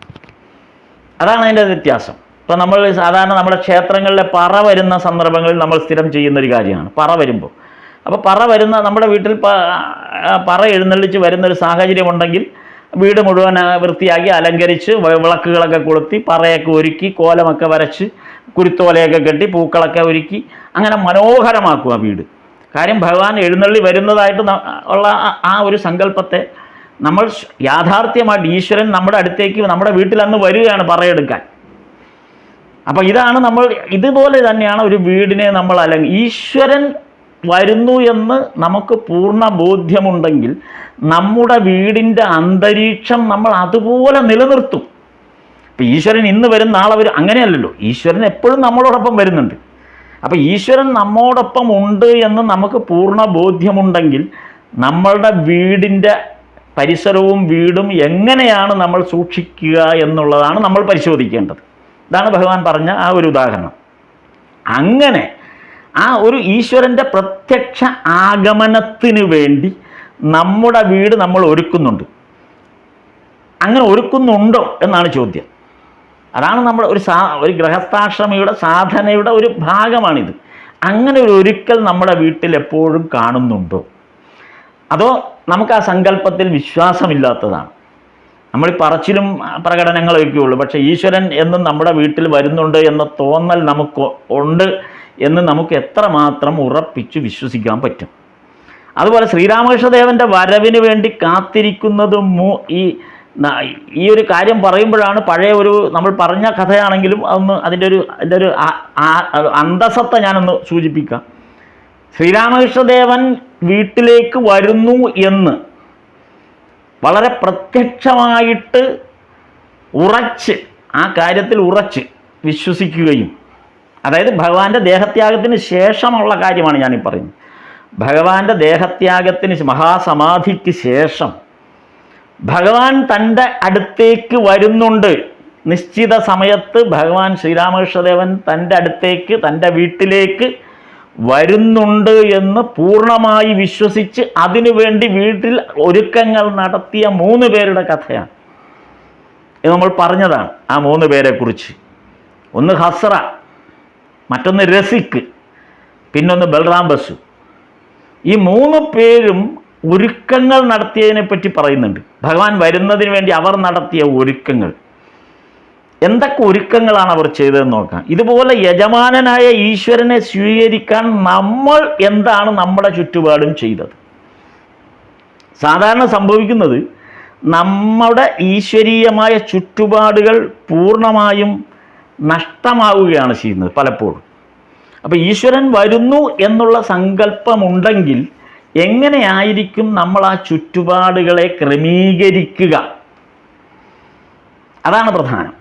അതാണ് അതിൻ്റെ വ്യത്യാസം. ഇപ്പോൾ നമ്മൾ സാധാരണ നമ്മുടെ ക്ഷേത്രങ്ങളിലെ പറ വരുന്ന സന്ദർഭങ്ങളിൽ നമ്മൾ സ്ഥിരം ചെയ്യുന്നൊരു കാര്യമാണ് പറ വരുമ്പോൾ. അപ്പോൾ പറ വരുന്ന നമ്മുടെ വീട്ടിൽ പറ എഴുന്നള്ളിച്ച് വരുന്നൊരു സാഹചര്യം ഉണ്ടെങ്കിൽ വീട് മുഴുവൻ വൃത്തിയാക്കി അലങ്കരിച്ച് വിളക്കുകളൊക്കെ കൊളുത്തി പറയൊക്കെ ഒരുക്കി കോലമൊക്കെ വരച്ച് കുരുത്തോലയൊക്കെ കെട്ടി പൂക്കളൊക്കെ ഒരുക്കി അങ്ങനെ മനോഹരമാക്കുക വീട്. കാര്യം ഭഗവാൻ എഴുന്നള്ളി വരുന്നതായിട്ട് ഉള്ള ആ ഒരു സങ്കല്പത്തെ നമ്മൾ യാഥാർത്ഥ്യമായിട്ട് ഈശ്വരൻ നമ്മുടെ അടുത്തേക്ക് നമ്മുടെ വീട്ടിൽ അന്ന് വരികയാണ് പറയെടുക്കാൻ. അപ്പോൾ ഇതാണ് നമ്മൾ ഇതുപോലെ തന്നെയാണ് ഒരു വീടിനെ നമ്മൾ ഈശ്വരൻ വരുന്നു എന്ന് നമുക്ക് പൂർണ്ണ ബോധ്യമുണ്ടെങ്കിൽ നമ്മുടെ വീടിൻ്റെ അന്തരീക്ഷം നമ്മൾ അതുപോലെ നിലനിർത്തും. ഇപ്പം ഈശ്വരൻ ഇന്ന് വരും നാളെ വരും അങ്ങനെയല്ലല്ലോ. ഈശ്വരൻ എപ്പോഴും നമ്മളോടൊപ്പം വരുന്നുണ്ട്. അപ്പം ഈശ്വരൻ നമ്മോടൊപ്പം ഉണ്ട് എന്ന് നമുക്ക് പൂർണ്ണ ബോധ്യമുണ്ടെങ്കിൽ നമ്മളുടെ വീടിൻ്റെ പരിസരവും വീടും എങ്ങനെയാണ് നമ്മൾ സൂക്ഷിക്കുക എന്നുള്ളതാണ് നമ്മൾ പരിശോധിക്കേണ്ടത്. ഇതാണ് ഭഗവാൻ പറഞ്ഞ ആ ഒരു ഉദാഹരണം. അങ്ങനെ ആ ഒരു ഈശ്വരൻ്റെ പ്രത്യക്ഷ ആഗമനത്തിന് വേണ്ടി നമ്മുടെ വീട് നമ്മൾ ഒരുക്കുന്നുണ്ട്. അങ്ങനെ ഒരുക്കുന്നുണ്ടോ എന്നാണ് ചോദ്യം. അതാണ് നമ്മൾ ഒരു ഗൃഹസ്ഥാശ്രമിയുടെ സാധനയുടെ ഒരു ഭാഗമാണിത്. അങ്ങനെ ഒരു ഒരുക്കൽ നമ്മുടെ വീട്ടിൽ എപ്പോഴും കാണുന്നുണ്ടോ? അതോ നമുക്ക് ആ സങ്കല്പത്തിൽ വിശ്വാസമില്ലാത്തതാണ്? നമ്മൾ ഈ പറച്ചിലും പ്രകടനങ്ങളൊക്കെ ഉള്ളൂ. പക്ഷേ ഈശ്വരൻ എന്നും നമ്മുടെ വീട്ടിൽ വരുന്നുണ്ട് എന്ന തോന്നൽ നമുക്ക് ഉണ്ട് എന്ന് നമുക്ക് എത്രമാത്രം ഉറപ്പിച്ച് വിശ്വസിക്കാൻ പറ്റും? അതുപോലെ ശ്രീരാമകൃഷ്ണദേവൻ്റെ വരവിന് വേണ്ടി കാത്തിരിക്കുന്നതും ഈ ഈ ഒരു കാര്യം പറയുമ്പോഴാണ് പഴയ ഒരു നമ്മൾ പറഞ്ഞ കഥയാണെങ്കിലും അതൊന്ന് അതിൻ്റെ ഒരു അന്തസത്ത ഞാനൊന്ന് സൂചിപ്പിക്കാം. ശ്രീരാമകൃഷ്ണദേവൻ വീട്ടിലേക്ക് വരുന്നു എന്ന് വളരെ പ്രത്യക്ഷമായിട്ട് ഉറച്ച് ആ കാര്യത്തിൽ ഉറച്ച് വിശ്വസിക്കുകയും, അതായത് ഭഗവാന്റെ ദേഹത്യാഗത്തിന് ശേഷമുള്ള കാര്യമാണ് ഞാനീ പറയുന്നത്. ഭഗവാന്റെ ദേഹത്യാഗത്തിന് മഹാസമാധിക്ക് ശേഷം ഭഗവാൻ തൻ്റെ അടുത്തേക്ക് വരുന്നുണ്ട്. നിശ്ചിത സമയത്ത് ഭഗവാൻ ശ്രീരാമകൃഷ്ണദേവൻ തൻ്റെ അടുത്തേക്ക്, തൻ്റെ വീട്ടിലേക്ക് വരുന്നുണ്ട് എന്ന് പൂർണ്ണമായി വിശ്വസിച്ച് അതിനുവേണ്ടി വീട്ടിൽ ഒരുക്കങ്ങൾ നടത്തിയ 3 പേരുടെ കഥയാണ് ഇത്. നമ്മൾ പറഞ്ഞതാണ് ആ 3 പേരെക്കുറിച്ച്. ഒന്ന് ഹസ്ര, മറ്റൊന്ന് രസിക്, പിന്നൊന്ന് ബൽറാം ബസു. ഈ 3 പേരും ഒരുക്കങ്ങൾ നടത്തിയതിനെ പറ്റി പറയുന്നുണ്ട്. ഭഗവാൻ വരുന്നതിന് വേണ്ടി അവർ നടത്തിയ ഒരുക്കങ്ങൾ, എന്തൊക്കെ ഒരുക്കങ്ങളാണ് അവർ ചെയ്തതെന്ന് നോക്കാം. ഇതുപോലെ യജമാനനായ ഈശ്വരനെ സ്വീകരിക്കാൻ നമ്മൾ എന്താണ് നമ്മുടെ ചുറ്റുപാടും ചെയ്തത്? സാധാരണ സംഭവിക്കുന്നത് നമ്മുടെ ഈശ്വരീയമായ ചുറ്റുപാടുകൾ പൂർണ്ണമായും നഷ്ടമാവുകയാണ് ചെയ്യുന്നത് പലപ്പോഴും. അപ്പോൾ ഈശ്വരൻ വരുന്നു എന്നുള്ള സങ്കല്പമുണ്ടെങ്കിൽ എങ്ങനെയായിരിക്കും നമ്മൾ ആ ചുറ്റുപാടുകളെ ക്രമീകരിക്കുക? അതാണ് പ്രധാനം.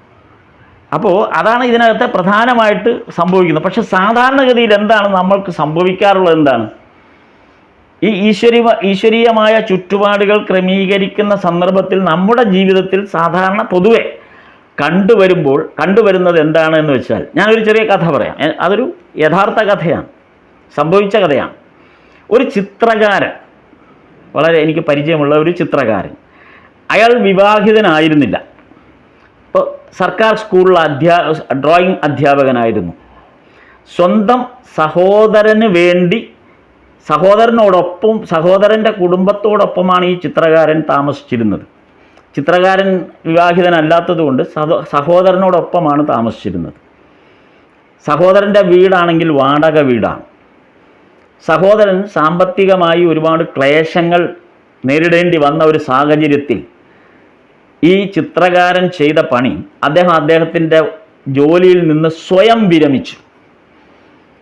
അപ്പോൾ അതാണ് ഇതിനകത്ത് പ്രധാനമായിട്ട് സംഭവിക്കുന്നത്. പക്ഷെ സാധാരണഗതിയിൽ എന്താണ് നമ്മൾക്ക് സംഭവിക്കാറുള്ളത്? എന്താണ് ഈ ഈശ്വരീയമായ ചുറ്റുപാടുകൾ ക്രമീകരിക്കുന്ന സന്ദർഭത്തിൽ നമ്മുടെ ജീവിതത്തിൽ സാധാരണ പൊതുവെ കണ്ടുവരുന്നത് എന്താണ് എന്ന് വെച്ചാൽ, ഞാനൊരു ചെറിയ കഥ പറയാം. അതൊരു യഥാർത്ഥ കഥയാണ്, സംഭവിച്ച കഥയാണ്. ഒരു ചിത്രകാരൻ, വളരെ എനിക്ക് പരിചയമുള്ള ഒരു ചിത്രകാരൻ, അയാൾ വിവാഹിതനായിരുന്നില്ല. ഇപ്പോൾ സർക്കാർ സ്കൂളിലെ ഡ്രോയിങ് അധ്യാപകനായിരുന്നു. സ്വന്തം സഹോദരന് വേണ്ടി സഹോദരൻ്റെ കുടുംബത്തോടൊപ്പമാണ് ഈ ചിത്രകാരൻ താമസിച്ചിരുന്നത്. ചിത്രകാരൻ വിവാഹിതനല്ലാത്തതുകൊണ്ട് സഹോദരനോടൊപ്പമാണ് താമസിച്ചിരുന്നത്. സഹോദരൻ്റെ വീടാണെങ്കിൽ വാടക വീടാണ്. സഹോദരൻ സാമ്പത്തികമായി ഒരുപാട് ക്ലേശങ്ങൾ നേരിടേണ്ടി വന്ന ഒരു സാഹചര്യത്തിൽ ഈ ചിത്രകാരൻ ചെയ്ത പണി, അദ്ദേഹത്തിൻ്റെ ജോലിയിൽ നിന്ന് സ്വയം വിരമിച്ചു.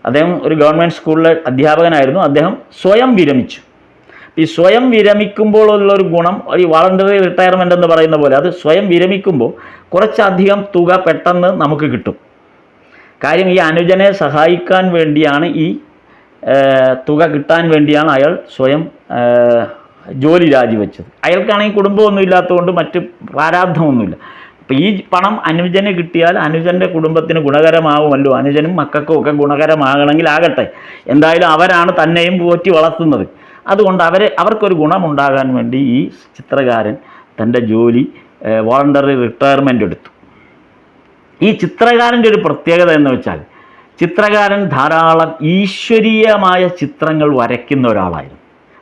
അദ്ദേഹം ഒരു ഗവൺമെൻറ് സ്കൂളിലെ അധ്യാപകനായിരുന്നു. അദ്ദേഹം സ്വയം വിരമിച്ചു. ഈ സ്വയം വിരമിക്കുമ്പോൾ ഉള്ളൊരു ഗുണം, ഈ വോളണ്ടറി റിട്ടയർമെൻ്റ് എന്ന് പറയുന്ന പോലെ, അത് സ്വയം വിരമിക്കുമ്പോൾ കുറച്ചധികം തുക പെട്ടെന്ന് നമുക്ക് കിട്ടും. കാര്യം ഈ അനുജനെ സഹായിക്കാൻ വേണ്ടിയാണ്, ഈ തുക കിട്ടാൻ വേണ്ടിയാണ് അയാൾ സ്വയം ജോലി രാജിവെച്ചത്. അയാൾക്കാണെങ്കിൽ കുടുംബമൊന്നും ഇല്ലാത്തതുകൊണ്ട് മറ്റ് പ്രാരാബ്ധമൊന്നുമില്ല. അപ്പോൾ ഈ പണം അനുജന് കിട്ടിയാൽ അനുജൻ്റെ കുടുംബത്തിന് ഗുണകരമാവുമല്ലോ, അനുജനും മക്കൾക്കും ഒക്കെ ഗുണകരമാകണമെങ്കിൽ ആകട്ടെ, എന്തായാലും അവരാണ് തന്നെയും പോറ്റി വളർത്തുന്നത്. അതുകൊണ്ട് അവർക്കൊരു ഗുണമുണ്ടാകാൻ വേണ്ടി ഈ ചിത്രകാരൻ തൻ്റെ ജോലി വോളണ്ടറി റിട്ടയർമെൻ്റ് എടുത്തു. ഈ ചിത്രകാരൻ്റെ ഒരു പ്രത്യേകത എന്ന് വെച്ചാൽ, ചിത്രകാരൻ ധാരാളം ഈശ്വരീയമായ ചിത്രങ്ങൾ വരയ്ക്കുന്ന ഒരാളായിരുന്നു.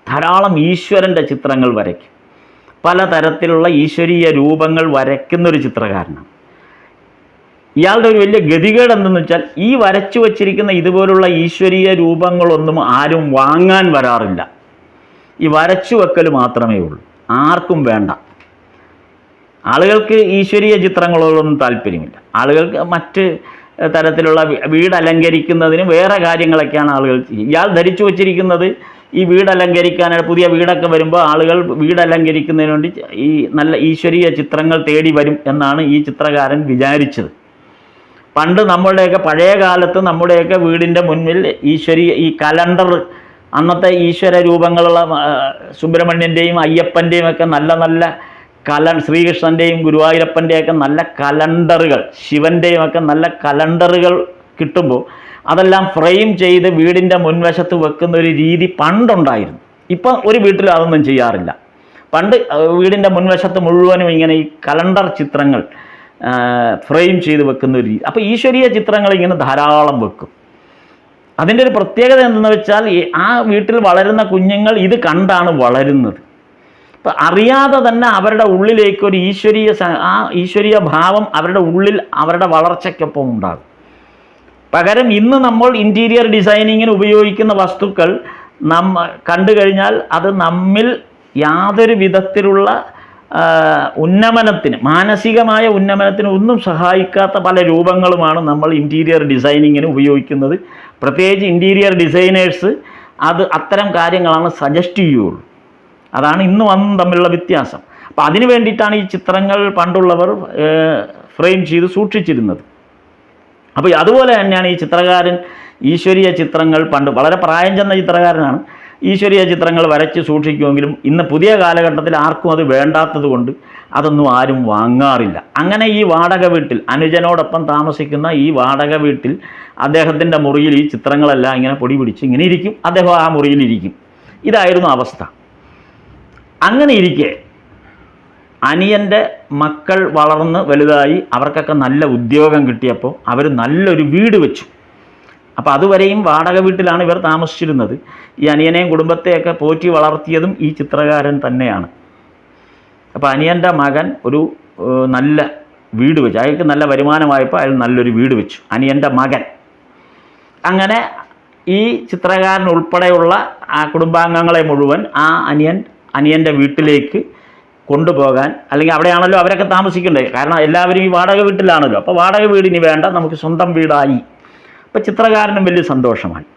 ധാരാളം ഈശ്വരൻ്റെ ചിത്രങ്ങൾ വരയ്ക്കും. പലതരത്തിലുള്ള ഈശ്വരീയ രൂപങ്ങൾ വരയ്ക്കുന്നൊരു ചിത്രകാരനാണ്. ഇയാളുടെ ഒരു വലിയ ഗതികേട് എന്തെന്ന് വെച്ചാൽ, ഈ വരച്ചു വച്ചിരിക്കുന്ന ഇതുപോലുള്ള ഈശ്വരീയ രൂപങ്ങളൊന്നും ആരും വാങ്ങാൻ വരാറില്ല. ഈ വരച്ചു വെക്കൽ മാത്രമേ ഉള്ളൂ, ആർക്കും വേണ്ട. ആളുകൾക്ക് ഈശ്വരീയ ചിത്രങ്ങളോടൊന്നും താല്പര്യമില്ല. ആളുകൾക്ക് മറ്റ് തരത്തിലുള്ള വീട് അലങ്കരിക്കുന്നതിന് വേറെ കാര്യങ്ങളൊക്കെയാണ് ആളുകൾ. ഇയാൾ ധരിച്ചു വച്ചിരിക്കുന്നത് ഈ വീട് അലങ്കരിക്കാനാണ്. പുതിയ വീടൊക്കെ വരുമ്പോൾ ആളുകൾ വീട് അലങ്കരിക്കുന്നതിന് വേണ്ടി ഈ നല്ല ഈശ്വരീയ ചിത്രങ്ങൾ തേടി വരും എന്നാണ് ഈ ചിത്രകാരൻ വിചാരിച്ചത്. പണ്ട് നമ്മളുടെയൊക്കെ പഴയ കാലത്ത് നമ്മുടെയൊക്കെ വീടിൻ്റെ മുന്നിൽ ഈ കലണ്ടർ, അന്നത്തെ ഈശ്വര രൂപങ്ങളുള്ള സുബ്രഹ്മണ്യൻ്റെയും അയ്യപ്പൻ്റെയും ഒക്കെ നല്ല നല്ല ശ്രീകൃഷ്ണൻ്റെയും ഗുരുവായൂരപ്പൻ്റെയൊക്കെ നല്ല കലണ്ടറുകൾ, ശിവൻ്റെയും ഒക്കെ നല്ല കലണ്ടറുകൾ കിട്ടുമ്പോൾ അതെല്ലാം ഫ്രെയിം ചെയ്ത് വീടിൻ്റെ മുൻവശത്ത് വെക്കുന്ന ഒരു രീതി പണ്ടുണ്ടായിരുന്നു. ഇപ്പം ഒരു വീട്ടിലും അതൊന്നും ചെയ്യാറില്ല. പണ്ട് വീടിൻ്റെ മുൻവശത്ത് മുഴുവനും ഇങ്ങനെ ഈ കലണ്ടർ ചിത്രങ്ങൾ ഫ്രെയിം ചെയ്ത് വെക്കുന്ന ഒരു രീതി. അപ്പോൾ ഈശ്വരീയ ചിത്രങ്ങൾ ഇങ്ങനെ ധാരാളം വെക്കും. അതിൻ്റെ ഒരു പ്രത്യേകത എന്തെന്ന് വെച്ചാൽ, ആ വീട്ടിൽ വളരുന്ന കുഞ്ഞുങ്ങൾ ഇത് കണ്ടാണ് വളരുന്നത്. അപ്പം അറിയാതെ തന്നെ അവരുടെ ഉള്ളിലേക്ക് ഒരു ഈശ്വരീയ ഭാവം അവരുടെ ഉള്ളിൽ അവരുടെ വളർച്ചയ്ക്കൊപ്പം ഉണ്ടാകും. പകരം ഇന്ന് നമ്മൾ ഇൻറ്റീരിയർ ഡിസൈനിങ്ങിന് ഉപയോഗിക്കുന്ന വസ്തുക്കൾ കണ്ടു കഴിഞ്ഞാൽ അത് നമ്മിൽ യാതൊരു വിധത്തിലുള്ള ഉന്നമനത്തിന്, മാനസികമായ ഉന്നമനത്തിന് ഒന്നും സഹായിക്കാത്ത പല രൂപങ്ങളുമാണ് നമ്മൾ ഇൻറ്റീരിയർ ഡിസൈനിങ്ങിന് ഉപയോഗിക്കുന്നത്. പ്രത്യേകിച്ച് ഇൻറ്റീരിയർ ഡിസൈനേഴ്സ് അത്തരം കാര്യങ്ങളാണ് സജസ്റ്റ് ചെയ്യുള്ളൂ. അതാണ് ഇന്നും അന്നും തമ്മിലുള്ള വ്യത്യാസം. അപ്പോൾ അതിന് വേണ്ടിയിട്ടാണ് ഈ ചിത്രങ്ങൾ പണ്ടുള്ളവർ ഫ്രെയിം ചെയ്ത് സൂക്ഷിച്ചിരുന്നത്. അപ്പോൾ അതുപോലെ തന്നെയാണ് ഈ ചിത്രകാരൻ ഈശ്വരീയ ചിത്രങ്ങൾ, പണ്ട് വളരെ പ്രായം ചെന്ന ചിത്രകാരനാണ്, ഈശ്വരീയ ചിത്രങ്ങൾ വരച്ച് സൂക്ഷിക്കുമെങ്കിലും ഇന്ന് പുതിയ കാലഘട്ടത്തിൽ ആർക്കും അത് വേണ്ടാത്തത് കൊണ്ട് അതൊന്നും ആരും വാങ്ങാറില്ല. അങ്ങനെ ഈ വാടക വീട്ടിൽ, അനുജനോടൊപ്പം താമസിക്കുന്ന ഈ വാടക വീട്ടിൽ അദ്ദേഹത്തിൻ്റെ മുറിയിൽ ഈ ചിത്രങ്ങളെല്ലാം ഇങ്ങനെ പൊടി പിടിച്ച് ഇങ്ങനെ ഇരിക്കും. അദ്ദേഹം ആ മുറിയിലിരിക്കും. ഇതായിരുന്നു അവസ്ഥ. അങ്ങനെ ഇരിക്കെ അനിയൻ്റെ മക്കൾ വളർന്ന് വലുതായി, അവർക്കൊക്കെ നല്ല ഉദ്യോഗം കിട്ടിയപ്പോൾ അവർ നല്ലൊരു വീട് വെച്ചു. അപ്പോൾ അതുവരെയും വാടക വീട്ടിലാണ് ഇവർ താമസിച്ചിരുന്നത്. ഈ അനിയനെയും കുടുംബത്തെയൊക്കെ പോറ്റി വളർത്തിയതും ഈ ചിത്രകാരൻ തന്നെയാണ്. അപ്പോൾ അനിയൻ്റെ മകൻ ഒരു നല്ല വീട് വെച്ചു. അയാൾക്ക് നല്ല വരുമാനമായപ്പോൾ അയാൾ നല്ലൊരു വീട് വെച്ചു, അനിയൻ്റെ മകൻ. അങ്ങനെ ഈ ചിത്രകാരൻ ഉൾപ്പെടെയുള്ള ആ കുടുംബാംഗങ്ങളെ മുഴുവൻ ആ അനിയൻ്റെ വീട്ടിലേക്ക് കൊണ്ടുപോകാൻ, അല്ലെങ്കിൽ അവിടെയാണല്ലോ അവരൊക്കെ താമസിക്കേണ്ടത്. കാരണം എല്ലാവരും ഈ വാടക വീട്ടിലാണല്ലോ. അപ്പോൾ വാടക വീടിന് വേണ്ട, നമുക്ക് സ്വന്തം വീടായി. അപ്പോൾ ചിത്രകാരനും വലിയ സന്തോഷമായി.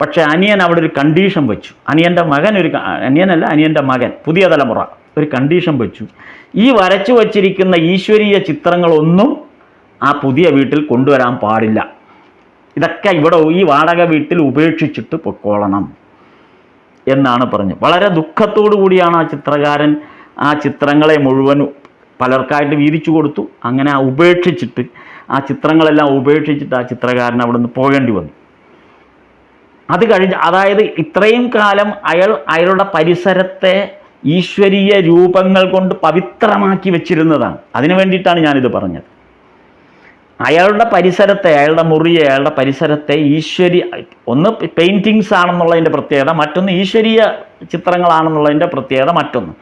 പക്ഷേ അനിയൻ അവിടെ ഒരു കണ്ടീഷൻ വെച്ചു. അനിയൻ്റെ മകൻ പുതിയ തലമുറ ഒരു കണ്ടീഷൻ വെച്ചു. ഈ വരച്ചു വച്ചിരിക്കുന്ന ഈശ്വരീയ ചിത്രങ്ങളൊന്നും ആ പുതിയ വീട്ടിൽ കൊണ്ടുവരാൻ പാടില്ല. ഇതൊക്കെ ഇവിടെ ഈ വാടക വീട്ടിൽ ഉപേക്ഷിച്ചിട്ട് പൊക്കോളണം എന്നാണ് പറഞ്ഞത്. വളരെ ദുഃഖത്തോടു കൂടിയാണ് ആ ചിത്രകാരൻ ആ ചിത്രങ്ങളെ മുഴുവൻ പലർക്കായിട്ട് വീതിച്ചു കൊടുത്തു. അങ്ങനെ ആ ചിത്രങ്ങളെല്ലാം ഉപേക്ഷിച്ചിട്ട് ആ ചിത്രകാരൻ അവിടെ നിന്ന് പോകേണ്ടി വന്നു. അത് കഴിഞ്ഞ്, അതായത് ഇത്രയും കാലം അയാളുടെ പരിസരത്തെ ഈശ്വരീയ രൂപങ്ങൾ കൊണ്ട് പവിത്രമാക്കി വെച്ചിരുന്നതാണ്. അതിനു വേണ്ടിയിട്ടാണ് ഞാനിത് പറഞ്ഞത്. അയാളുടെ പരിസരത്തെ, അയാളുടെ മുറിയെ, അയാളുടെ പരിസരത്തെ ഒന്ന് പെയിൻറ്റിങ്സ് ആണെന്നുള്ളതിൻ്റെ പ്രത്യേകത, മറ്റൊന്ന് ഈശ്വരീയ ചിത്രങ്ങളാണെന്നുള്ളതിൻ്റെ പ്രത്യേകത മറ്റൊന്ന്.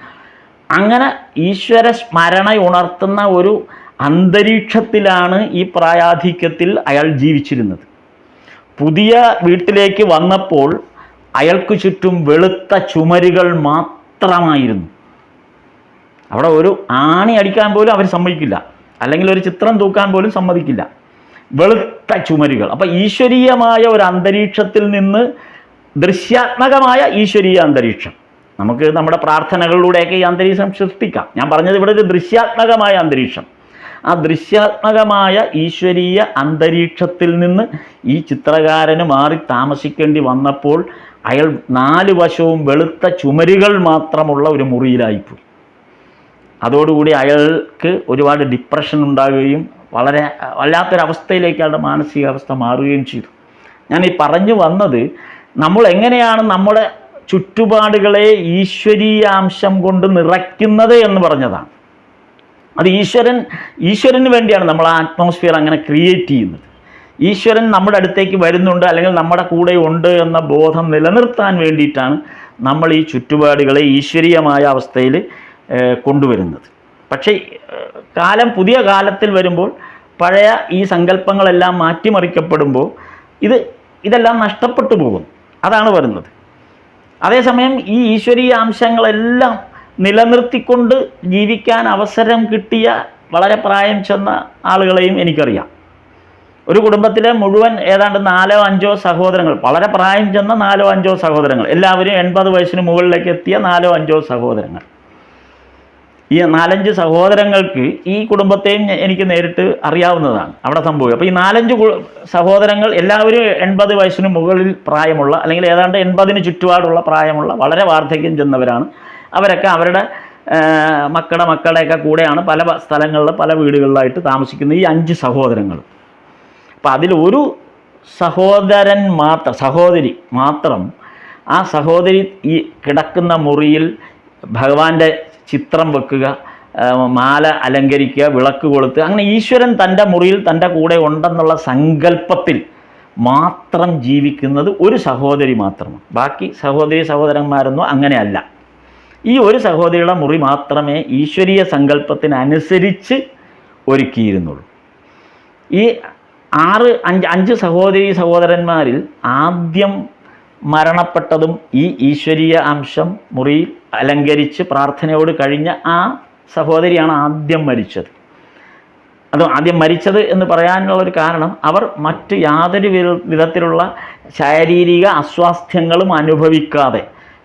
അങ്ങനെ ഈശ്വര സ്മരണ ഉണർത്തുന്ന ഒരു അന്തരീക്ഷത്തിലാണ് ഈ പ്രായാധിക്യത്തിൽ അയാൾ ജീവിച്ചിരുന്നത്. പുതിയ വീട്ടിലേക്ക് വന്നപ്പോൾ അയാൾക്ക് ചുറ്റും വെളുത്ത ചുമരുകൾ മാത്രമായിരുന്നു. അവിടെ ഒരു ആണി അടിക്കാൻ പോലും അവർ സമ്മതിക്കില്ല, അല്ലെങ്കിൽ ഒരു ചിത്രം തൂക്കാൻ പോലും സമ്മതിക്കില്ല. വെളുത്ത ചുമരുകൾ. അപ്പം ഈശ്വരീയമായ ഒരു അന്തരീക്ഷത്തിൽ നിന്ന് ദൃശ്യാത്മകമായ ഈശ്വരീയ അന്തരീക്ഷം, നമുക്ക് നമ്മുടെ പ്രാർത്ഥനകളിലൂടെയൊക്കെ ഈ അന്തരീക്ഷം സൃഷ്ടിക്കാം. ഞാൻ പറഞ്ഞത് ഇവിടെ ഒരു ദൃശ്യാത്മകമായ അന്തരീക്ഷം. ആ ദൃശ്യാത്മകമായ ഈശ്വരീയ അന്തരീക്ഷത്തിൽ നിന്ന് ഈ ചിത്രകാരന് മാറി താമസിക്കേണ്ടി വന്നപ്പോൾ അയാൾ 4 വശവും വെളുത്ത ചുമരുകൾ മാത്രമുള്ള ഒരു മുറിയിലായിപ്പോയി. അതോടുകൂടി അയാൾക്ക് ഒരുപാട് ഡിപ്രഷൻ ഉണ്ടാകുകയും വല്ലാത്തൊരവസ്ഥയിലേക്ക് അയാളുടെ മാനസികാവസ്ഥ മാറുകയും ചെയ്തു. ഞാൻ ഈ പറഞ്ഞു വന്നത്, നമ്മൾ എങ്ങനെയാണ് നമ്മുടെ ചുറ്റുപാടുകളെ ഈശ്വരീയാംശം കൊണ്ട് നിറയ്ക്കുന്നത് എന്ന് പറഞ്ഞതാണ്. അത് ഈശ്വരന് വേണ്ടിയാണ് നമ്മൾ ആ അറ്റ്മോസ്ഫിയർ അങ്ങനെ ക്രിയേറ്റ് ചെയ്യുന്നത്. ഈശ്വരൻ നമ്മുടെ അടുത്തേക്ക് വരുന്നുണ്ട്, അല്ലെങ്കിൽ നമ്മുടെ കൂടെ ഉണ്ട് എന്ന ബോധം നിലനിർത്താൻ വേണ്ടിയിട്ടാണ് നമ്മൾ ഈ ചുറ്റുപാടുകളെ ഈശ്വരീയമായ അവസ്ഥയിൽ കൊണ്ടുവരുന്നത്. പക്ഷേ പുതിയ കാലത്തിൽ വരുമ്പോൾ പഴയ ഈ സങ്കല്പങ്ങളെല്ലാം മാറ്റിമറിക്കപ്പെടുമ്പോൾ ഇതെല്ലാം നഷ്ടപ്പെട്ടു പോകും. അതാണ് വരുന്നത്. അതേസമയം ഈ ഈശ്വരീയ അംശങ്ങളെല്ലാം നിലനിർത്തിക്കൊണ്ട് ജീവിക്കാൻ അവസരം കിട്ടിയ വളരെ പ്രായം ചെന്ന ആളുകളെയും എനിക്കറിയാം. ഒരു കുടുംബത്തിലെ മുഴുവൻ ഏതാണ്ട് 4-5 സഹോദരങ്ങൾ, വളരെ പ്രായം ചെന്ന 4-5 സഹോദരങ്ങൾ, എല്ലാവരും 80 വയസ്സിന് മുകളിലേക്ക് എത്തിയ 4-5 സഹോദരങ്ങൾ. ഈ 4-5 സഹോദരങ്ങൾക്ക് ഈ കുടുംബത്തെയും എനിക്ക് നേരിട്ട് അറിയാവുന്നതാണ് അവിടെ സംഭവിക്കുക. അപ്പോൾ ഈ 4-5 സഹോദരങ്ങൾ എല്ലാവരും 80 വയസ്സിന് മുകളിൽ പ്രായമുള്ള, അല്ലെങ്കിൽ ഏതാണ്ട് 80-ന് ചുറ്റുപാടുള്ള പ്രായമുള്ള വളരെ വാർദ്ധക്യം ചെന്നവരാണ്. അവരൊക്കെ അവരുടെ മക്കളുടെയൊക്കെ കൂടെയാണ് പല സ്ഥലങ്ങളിൽ പല വീടുകളിലായിട്ട് താമസിക്കുന്ന ഈ 5 സഹോദരങ്ങൾ. അപ്പം അതിൽ ഒരു സഹോദരി മാത്രം, ആ സഹോദരി ഈ കിടക്കുന്ന മുറിയിൽ ഭഗവാന്റെ ചിത്രം വെക്കുക, മാല അലങ്കരിക്കുക, വിളക്ക് കൊളുത്ത്, അങ്ങനെ ഈശ്വരൻ തൻ്റെ മുറിയിൽ തൻ്റെ കൂടെ ഉണ്ടെന്നുള്ള സങ്കല്പത്തിൽ മാത്രം ജീവിക്കുന്നത് ഒരു സഹോദരി മാത്രമാണ്. ബാക്കി സഹോദരന്മാരൊന്നും അങ്ങനെയല്ല. ഈ ഒരു സഹോദരിയുടെ മുറി മാത്രമേ ഈശ്വരീയ സങ്കല്പത്തിനനുസരിച്ച് ഒരുക്കിയിരുന്നുള്ളൂ. ഈ 5 സഹോദരന്മാരിൽ ആദ്യം മരണപ്പെട്ടതും ഈ ഈശ്വരീയ അംശം മുറിയിൽ അലങ്കരിച്ച് പ്രാർത്ഥനയോട് കഴിഞ്ഞ ആ സഹോദരിയാണ് ആദ്യം മരിച്ചത്. അത് ആദ്യം മരിച്ചത് എന്ന് പറയാനുള്ളൊരു കാരണം, അവർ മറ്റ് യാതൊരു വിധത്തിലുള്ള ശാരീരിക അസ്വാസ്ഥ്യങ്ങളും അനുഭവിക്കാതെ,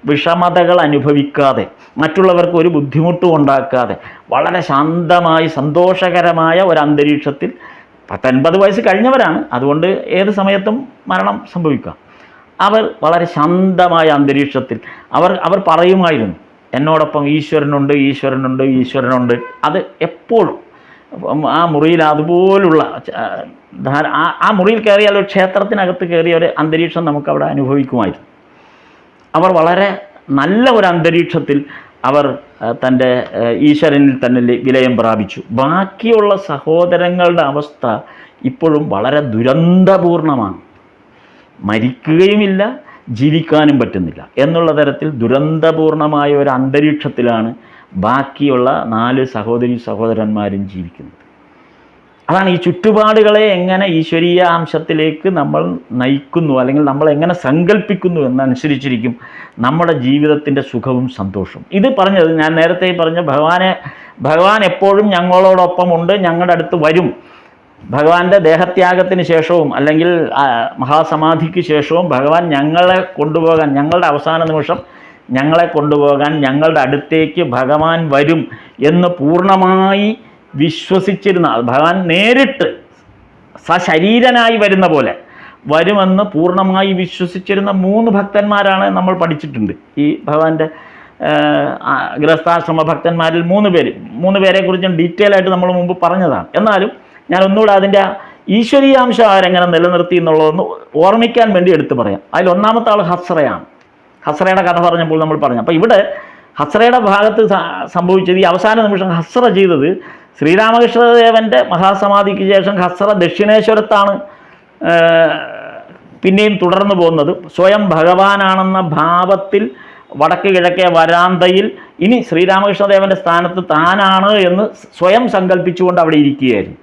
വിഷമതകൾ അനുഭവിക്കാതെ, മറ്റുള്ളവർക്ക് ഒരു ബുദ്ധിമുട്ടും ഉണ്ടാക്കാതെ വളരെ ശാന്തമായി സന്തോഷകരമായ ഒരു അന്തരീക്ഷത്തിൽ, 80 വയസ്സ് കഴിഞ്ഞവരാണ്, അതുകൊണ്ട് ഏത് സമയത്തും മരണം സംഭവിക്കാം, അവർ വളരെ ശാന്തമായ അന്തരീക്ഷത്തിൽ അവർ പറയുമായിരുന്നു, എന്നോടൊപ്പം ഈശ്വരനുണ്ട്, ഈശ്വരനുണ്ട്, ഈശ്വരനുണ്ട്. അത് എപ്പോഴും ആ മുറിയിൽ അതുപോലുള്ള ആ മുറിയിൽ കയറിയാൽ ഒരു ക്ഷേത്രത്തിനകത്ത് കയറിയ ഒരു അന്തരീക്ഷം നമുക്കവിടെ അനുഭവിക്കുമായിരുന്നു. അവർ വളരെ നല്ല ഒരു അന്തരീക്ഷത്തിൽ അവർ തൻ്റെ ഈശ്വരനിൽ തന്നെ വിലയം പ്രാപിച്ചു. ബാക്കിയുള്ള സഹോദരങ്ങളുടെ അവസ്ഥ ഇപ്പോഴും വളരെ ദുരന്തപൂർണമാണ്. മരിക്കുകയുമില്ല, ജീവിക്കാനും പറ്റുന്നില്ല എന്നുള്ള തരത്തിൽ ദുരന്തപൂർണമായ ഒരു അന്തരീക്ഷത്തിലാണ് ബാക്കിയുള്ള 4 സഹോദരന്മാരും ജീവിക്കുന്നത്. അതാണ് ഈ ചുറ്റുപാടുകളെ എങ്ങനെ ഈശ്വരീയ അംശത്തിലേക്ക് നമ്മൾ നയിക്കുന്നു, അല്ലെങ്കിൽ നമ്മൾ എങ്ങനെ സങ്കല്പിക്കുന്നു എന്നനുസരിച്ചിരിക്കും നമ്മുടെ ജീവിതത്തിൻ്റെ സുഖവും സന്തോഷവും. ഇത് പറഞ്ഞത് ഞാൻ നേരത്തെ പറഞ്ഞ ഭഗവാൻ എപ്പോഴും ഞങ്ങളോടൊപ്പമുണ്ട്, ഞങ്ങളുടെ അടുത്ത് വരും. ഭഗവാന്റെ ദേഹത്യാഗത്തിന് ശേഷവും അല്ലെങ്കിൽ മഹാസമാധിക്ക് ശേഷവും ഭഗവാൻ ഞങ്ങളെ കൊണ്ടുപോകാൻ, ഞങ്ങളുടെ അവസാന നിമിഷം ഞങ്ങളെ കൊണ്ടുപോകാൻ ഞങ്ങളുടെ അടുത്തേക്ക് ഭഗവാൻ വരും എന്ന് പൂർണ്ണമായി വിശ്വസിച്ചിരുന്ന, ഭഗവാൻ നേരിട്ട് സശരീരനായി വരുന്ന പോലെ വരുമെന്ന് പൂർണ്ണമായി വിശ്വസിച്ചിരുന്ന 3 ഭക്തന്മാരാണ് നമ്മൾ പഠിച്ചിട്ടുണ്ട്. ഈ ഭഗവാന്റെ ഗൃഹസ്ഥാശ്രമ ഭക്തന്മാരിൽ 3 പേരെക്കുറിച്ചും ഡീറ്റെയിൽ ആയിട്ട് നമ്മൾ മുമ്പ് പറഞ്ഞതാണ്. എന്നാലും ഞാൻ ഒന്നുകൂടെ അതിൻ്റെ ഈശ്വരീയാംശം അവരെങ്ങനെ നിലനിർത്തി എന്നുള്ളതൊന്ന് ഓർമ്മിക്കാൻ വേണ്ടി എടുത്തു പറയാം. അതിൽ ഒന്നാമത്തെ ആൾ ഹസ്രയാണ്. ഹസ്രയുടെ കഥ പറഞ്ഞപ്പോൾ നമ്മൾ പറഞ്ഞു. അപ്പോൾ ഇവിടെ ഹസ്രയുടെ ഭാഗത്ത് സംഭവിച്ചത്, ഈ അവസാന നിമിഷം ഹസ്ര ചെയ്തത്, ശ്രീരാമകൃഷ്ണദേവൻ്റെ മഹാസമാധിക്ക് ശേഷം ഹസ്ര ദക്ഷിണേശ്വരത്താണ് പിന്നെയും തുടർന്നു പോകുന്നത്. സ്വയം ഭഗവാനാണെന്ന ഭാവത്തിൽ വടക്ക് കിഴക്കേ വരാന്തയിൽ ഇനി ശ്രീരാമകൃഷ്ണദേവൻ്റെ സ്ഥാനത്ത് താനാണ് എന്ന് സ്വയം സങ്കല്പിച്ചുകൊണ്ട് അവിടെ ഇരിക്കുകയായിരുന്നു.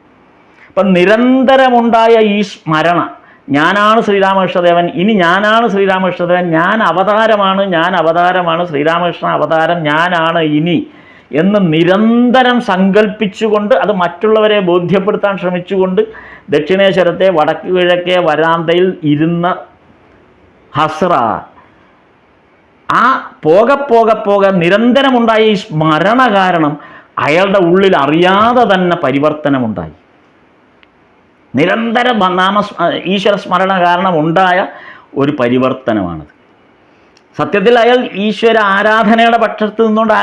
അപ്പം നിരന്തരമുണ്ടായ ഈ സ്മരണ, ഞാനാണ് ശ്രീരാമകൃഷ്ണദേവൻ, ഇനി ഞാനാണ് ശ്രീരാമകൃഷ്ണദേവൻ, ഞാൻ അവതാരമാണ്, ശ്രീരാമകൃഷ്ണ അവതാരം ഞാനാണ് ഇനി എന്ന് നിരന്തരം സങ്കല്പിച്ചുകൊണ്ട് അത് മറ്റുള്ളവരെ ബോധ്യപ്പെടുത്താൻ ശ്രമിച്ചുകൊണ്ട് ദക്ഷിണേശ്വരത്തെ വടക്ക് കിഴക്കേ വരാന്തയിൽ ഇരുന്ന ഹസ്ര, ആ പോകെ നിരന്തരമുണ്ടായ ഈ സ്മരണ കാരണം അയാളുടെ ഉള്ളിൽ അറിയാതെ തന്നെ പരിവർത്തനമുണ്ടായി. നിരന്തര ഈശ്വര സ്മരണ കാരണം ഉണ്ടായ ഒരു പരിവർത്തനമാണത്. സത്യത്തിൽ അയാൾ ഈശ്വര ആരാധനയുടെ പക്ഷത്ത് നിന്നുകൊണ്ട്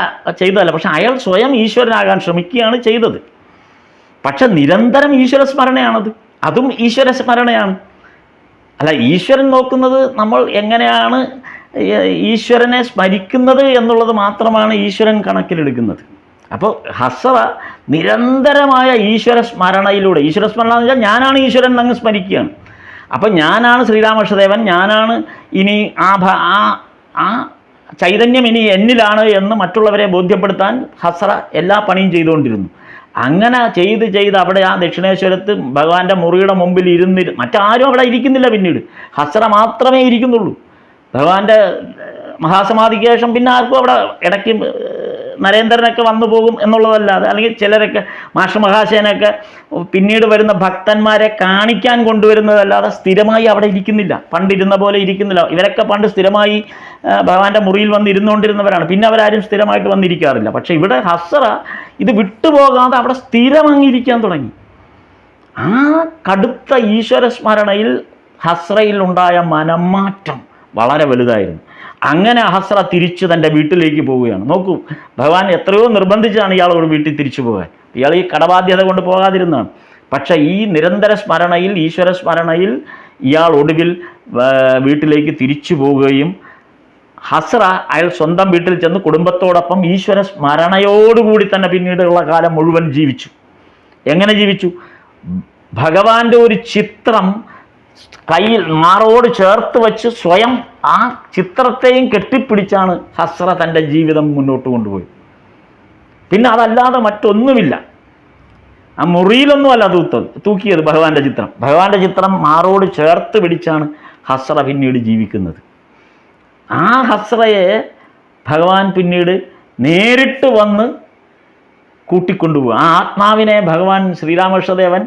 ചെയ്തതല്ല, പക്ഷെ അയാൾ സ്വയം ഈശ്വരനാകാൻ ശ്രമിക്കുകയാണ് ചെയ്തത്. പക്ഷെ നിരന്തരം ഈശ്വര സ്മരണയാണത്, അതും ഈശ്വര സ്മരണയാണ്. അല്ല, ഈശ്വരൻ നോക്കുന്നത് നമ്മൾ എങ്ങനെയാണ് ഈശ്വരനെ സ്മരിക്കുന്നത് എന്നുള്ളത് മാത്രമാണ് ഈശ്വരൻ കണക്കിലെടുക്കുന്നത്. അപ്പോൾ ഹസ്ര നിരന്തരമായ ഈശ്വര സ്മരണയിലൂടെ, ഈശ്വര സ്മരണ എന്ന് വെച്ചാൽ ഞാനാണ് ഈശ്വരൻ അങ്ങ് സ്മരിക്കുകയാണ്. അപ്പം ഞാനാണ് ശ്രീരാമകൃഷ്ണദേവൻ, ഞാനാണ് ഇനി ആ ചൈതന്യം ഇനി എന്നിലാണ് എന്ന് മറ്റുള്ളവരെ ബോധ്യപ്പെടുത്താൻ ഹസ്ര എല്ലാ പണിയും ചെയ്തുകൊണ്ടിരുന്നു. അങ്ങനെ ചെയ്ത് അവിടെ ആ ദക്ഷിണേശ്വരത്ത് ഭഗവാന്റെ മുറിയുടെ മുമ്പിൽ മറ്റാരും അവിടെ ഇരിക്കുന്നില്ല. പിന്നീട് ഹസ്ര മാത്രമേ ഇരിക്കുന്നുള്ളൂ. ഭഗവാന്റെ മഹാസമാധിക്ക് ശേഷം പിന്നെ ആർക്കും അവിടെ ഇടയ്ക്ക് നരേന്ദ്രനൊക്കെ വന്നു പോകും എന്നുള്ളതല്ലാതെ, അല്ലെങ്കിൽ ചിലരൊക്കെ മഹാശയനൊക്കെ പിന്നീട് വരുന്ന ഭക്തന്മാരെ കാണിക്കാൻ കൊണ്ടുവരുന്നതല്ലാതെ സ്ഥിരമായി അവിടെ ഇരിക്കുന്നില്ല, പണ്ടിരുന്ന പോലെ ഇരിക്കുന്നില്ല. ഇവരൊക്കെ പണ്ട് സ്ഥിരമായി ഭഗവാന്റെ മുറിയിൽ വന്ന് ഇരുന്നുകൊണ്ടിരുന്നവരാണ്, പിന്നെ അവരാരും സ്ഥിരമായിട്ട് വന്നിരിക്കാറില്ല. പക്ഷേ ഇവിടെ ഹസ്ര ഇത് വിട്ടുപോകാതെ അവിടെ സ്ഥിരമങ്ങിരിക്കാൻ തുടങ്ങി. ആ കടുത്ത ഈശ്വര സ്മരണയിൽ ഹസ്രയിൽ ഉണ്ടായ മനംമാറ്റം വളരെ വലുതായിരുന്നു. അങ്ങനെ ഹസ്ര തിരിച്ച് തൻ്റെ വീട്ടിലേക്ക് പോവുകയാണ്. നോക്കൂ, ഭഗവാൻ എത്രയോ നിർബന്ധിച്ചാണ് ഇയാളോട് വീട്ടിൽ തിരിച്ചു പോകാൻ. ഇയാൾ ഈ കടബാധ്യത കൊണ്ട് പോകാതിരുന്നതാണ്. പക്ഷേ ഈ നിരന്തര സ്മരണയിൽ, ഈശ്വര സ്മരണയിൽ ഇയാൾ ഒടുവിൽ വീട്ടിലേക്ക് തിരിച്ചു പോവുകയും ഹസ്ര അയാൾ സ്വന്തം വീട്ടിൽ ചെന്ന് കുടുംബത്തോടൊപ്പം ഈശ്വര സ്മരണയോടുകൂടി തന്നെ പിന്നീടുള്ള കാലം മുഴുവൻ ജീവിച്ചു. എങ്ങനെ ജീവിച്ചു? ഭഗവാന്റെ ഒരു ചിത്രം കയ്യിൽ മാറോട് ചേർത്ത് വെച്ച് സ്വയം ആ ചിത്രത്തെയും കെട്ടിപ്പിടിച്ചാണ് ഹസ്ര തൻ്റെ ജീവിതം മുന്നോട്ട് കൊണ്ടുപോയി. പിന്നെ അതല്ലാതെ മറ്റൊന്നുമില്ല. ആ മുറിയിലൊന്നുമല്ല തൂക്കിയത് ഭഗവാന്റെ ചിത്രം മാറോട് ചേർത്ത് പിടിച്ചാണ് ഹസ്ര പിന്നീട് ജീവിക്കുന്നത്. ആ ഹസ്രയെ ഭഗവാൻ പിന്നീട് നേരിട്ട് വന്ന് കൂട്ടിക്കൊണ്ടുപോകും. ആ ആത്മാവിനെ ഭഗവാൻ ശ്രീരാമകൃഷ്ണദേവൻ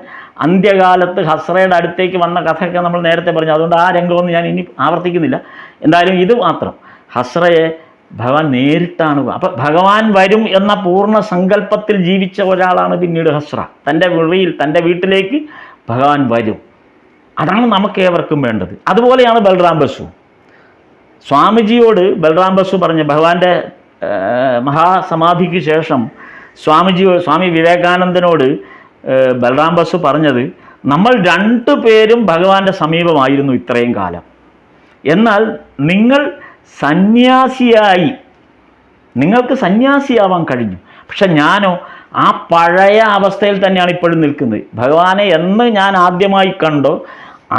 അന്ത്യകാലത്ത് ഹസ്രയുടെ അടുത്തേക്ക് വന്ന കഥയൊക്കെ നമ്മൾ നേരത്തെ പറഞ്ഞു. അതുകൊണ്ട് ആ രംഗമൊന്നും ഞാൻ ഇനി ആവർത്തിക്കുന്നില്ല. എന്തായാലും ഇത് മാത്രം, ഹസ്രയെ ഭഗവാൻ നേരിട്ടാണ്. അപ്പം ഭഗവാൻ വരും എന്ന പൂർണ്ണ സങ്കല്പത്തിൽ ജീവിച്ച ഒരാളാണ് പിന്നീട് ഹസ്ര. തൻ്റെ മുറിയിൽ, തൻ്റെ വീട്ടിലേക്ക് ഭഗവാൻ വരും. അതാണ് നമുക്ക് ഏവർക്കും വേണ്ടത്. അതുപോലെയാണ് ബൽറാം ബസു. സ്വാമിജിയോട് ബൽറാം ബസു പറഞ്ഞ, ഭഗവാന്റെ മഹാസമാധിക്ക് ശേഷം സ്വാമി വിവേകാനന്ദനോട് ബൽറാം ബസു പറഞ്ഞത്, നമ്മൾ രണ്ടുപേരും ഭഗവാന്റെ സമീപമായിരുന്നു ഇത്രയും കാലം, എന്നാൽ നിങ്ങൾ സന്യാസിയായി, നിങ്ങൾക്ക് സന്യാസിയാവാൻ കഴിഞ്ഞു. പക്ഷെ ഞാനോ ആ പഴയ അവസ്ഥയിൽ തന്നെയാണ് ഇപ്പോഴും നിൽക്കുന്നത്. ഭഗവാനെ എന്ന് ഞാൻ ആദ്യമായി കണ്ടോ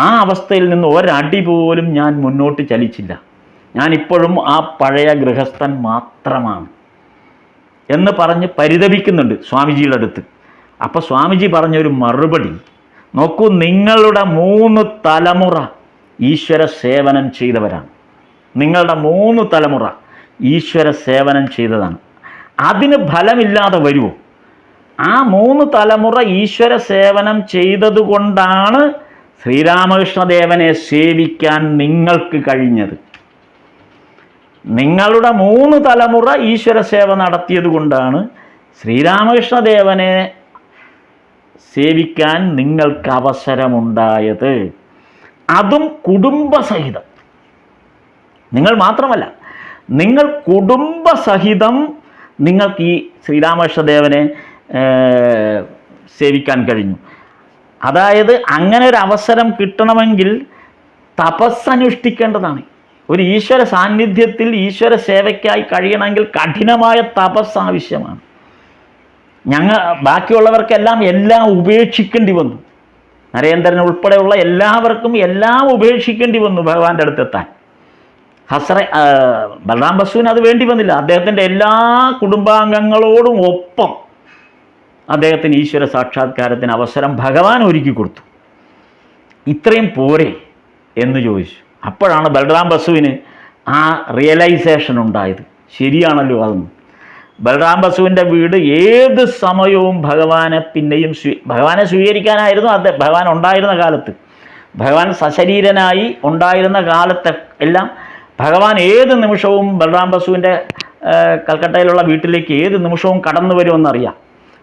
ആ അവസ്ഥയിൽ നിന്ന് ഒരടി പോലും ഞാൻ മുന്നോട്ട് ചലിച്ചില്ല. ഞാനിപ്പോഴും ആ പഴയ ഗൃഹസ്ഥൻ മാത്രമാണ് എന്ന് പറഞ്ഞ് പരിതപിക്കുന്നുണ്ട് സ്വാമിജിയുടെ അടുത്ത്. അപ്പോൾ സ്വാമിജി പറഞ്ഞൊരു മറുപടി നോക്കൂ, നിങ്ങളുടെ 3 തലമുറ ഈശ്വര സേവനം ചെയ്തവരാണ്. നിങ്ങളുടെ 3 തലമുറ ഈശ്വര സേവനം ചെയ്തതാണ്. അതിന് ഫലമില്ലാതെ വരുമോ? ആ 3 തലമുറ ഈശ്വര സേവനം ചെയ്തതുകൊണ്ടാണ് ശ്രീരാമകൃഷ്ണദേവനെ സേവിക്കാൻ നിങ്ങൾക്ക് കഴിഞ്ഞത്. നിങ്ങളുടെ 3 തലമുറ ഈശ്വര സേവ നടത്തിയത് കൊണ്ടാണ് ശ്രീരാമകൃഷ്ണദേവനെ സേവിക്കാൻ നിങ്ങൾക്ക് അവസരമുണ്ടായത്. അതും കുടുംബസഹിതം. നിങ്ങൾ മാത്രമല്ല, നിങ്ങൾ കുടുംബസഹിതം നിങ്ങൾക്ക് ഈ ശ്രീരാമകൃഷ്ണദേവനെ സേവിക്കാൻ കഴിഞ്ഞു. അതായത് അങ്ങനെ ഒരു അവസരം കിട്ടണമെങ്കിൽ തപസ്സനുഷ്ഠിക്കേണ്ടതാണ്. ഒരു ഈശ്വര സാന്നിധ്യത്തിൽ ഈശ്വര സേവയ്ക്കായി കഴിയണമെങ്കിൽ കഠിനമായ തപസ് ആവശ്യമാണ്. ബാക്കിയുള്ളവർക്കെല്ലാം എല്ലാം ഉപേക്ഷിക്കേണ്ടി വന്നു. നരേന്ദ്രൻ ഉൾപ്പെടെയുള്ള എല്ലാവർക്കും എല്ലാം ഉപേക്ഷിക്കേണ്ടി വന്നു ഭഗവാന്റെ അടുത്തെത്താൻ. ബൽറാം ബസുവിന് അത് വേണ്ടി വന്നില്ല. അദ്ദേഹത്തിൻ്റെ എല്ലാ കുടുംബാംഗങ്ങളോടും ഒപ്പം അദ്ദേഹത്തിന് ഈശ്വര സാക്ഷാത്കാരത്തിന് അവസരം ഭഗവാൻ ഒരുക്കി കൊടുത്തു. ഇത്രയും പോരെ എന്ന് ചോദിച്ചു. അപ്പോഴാണ് ബൽറാം ബസുവിന് ആ റിയലൈസേഷൻ ഉണ്ടായത്. ശരിയാണല്ലോ അതൊന്നും. ബൽറാം ബസുവിൻ്റെ വീട് ഏത് സമയവും ഭഗവാനെ സ്വീകരിക്കാനായിരുന്നു. ഭഗവാൻ ഉണ്ടായിരുന്ന കാലത്ത്, ഭഗവാൻ സശരീരനായി ഉണ്ടായിരുന്ന കാലത്ത് എല്ലാം ഭഗവാൻ ഏത് നിമിഷവും ബൽറാം ബസുവിൻ്റെ കൽക്കട്ടയിലുള്ള വീട്ടിലേക്ക് ഏത് നിമിഷവും കടന്നു വരുമെന്നറിയാം.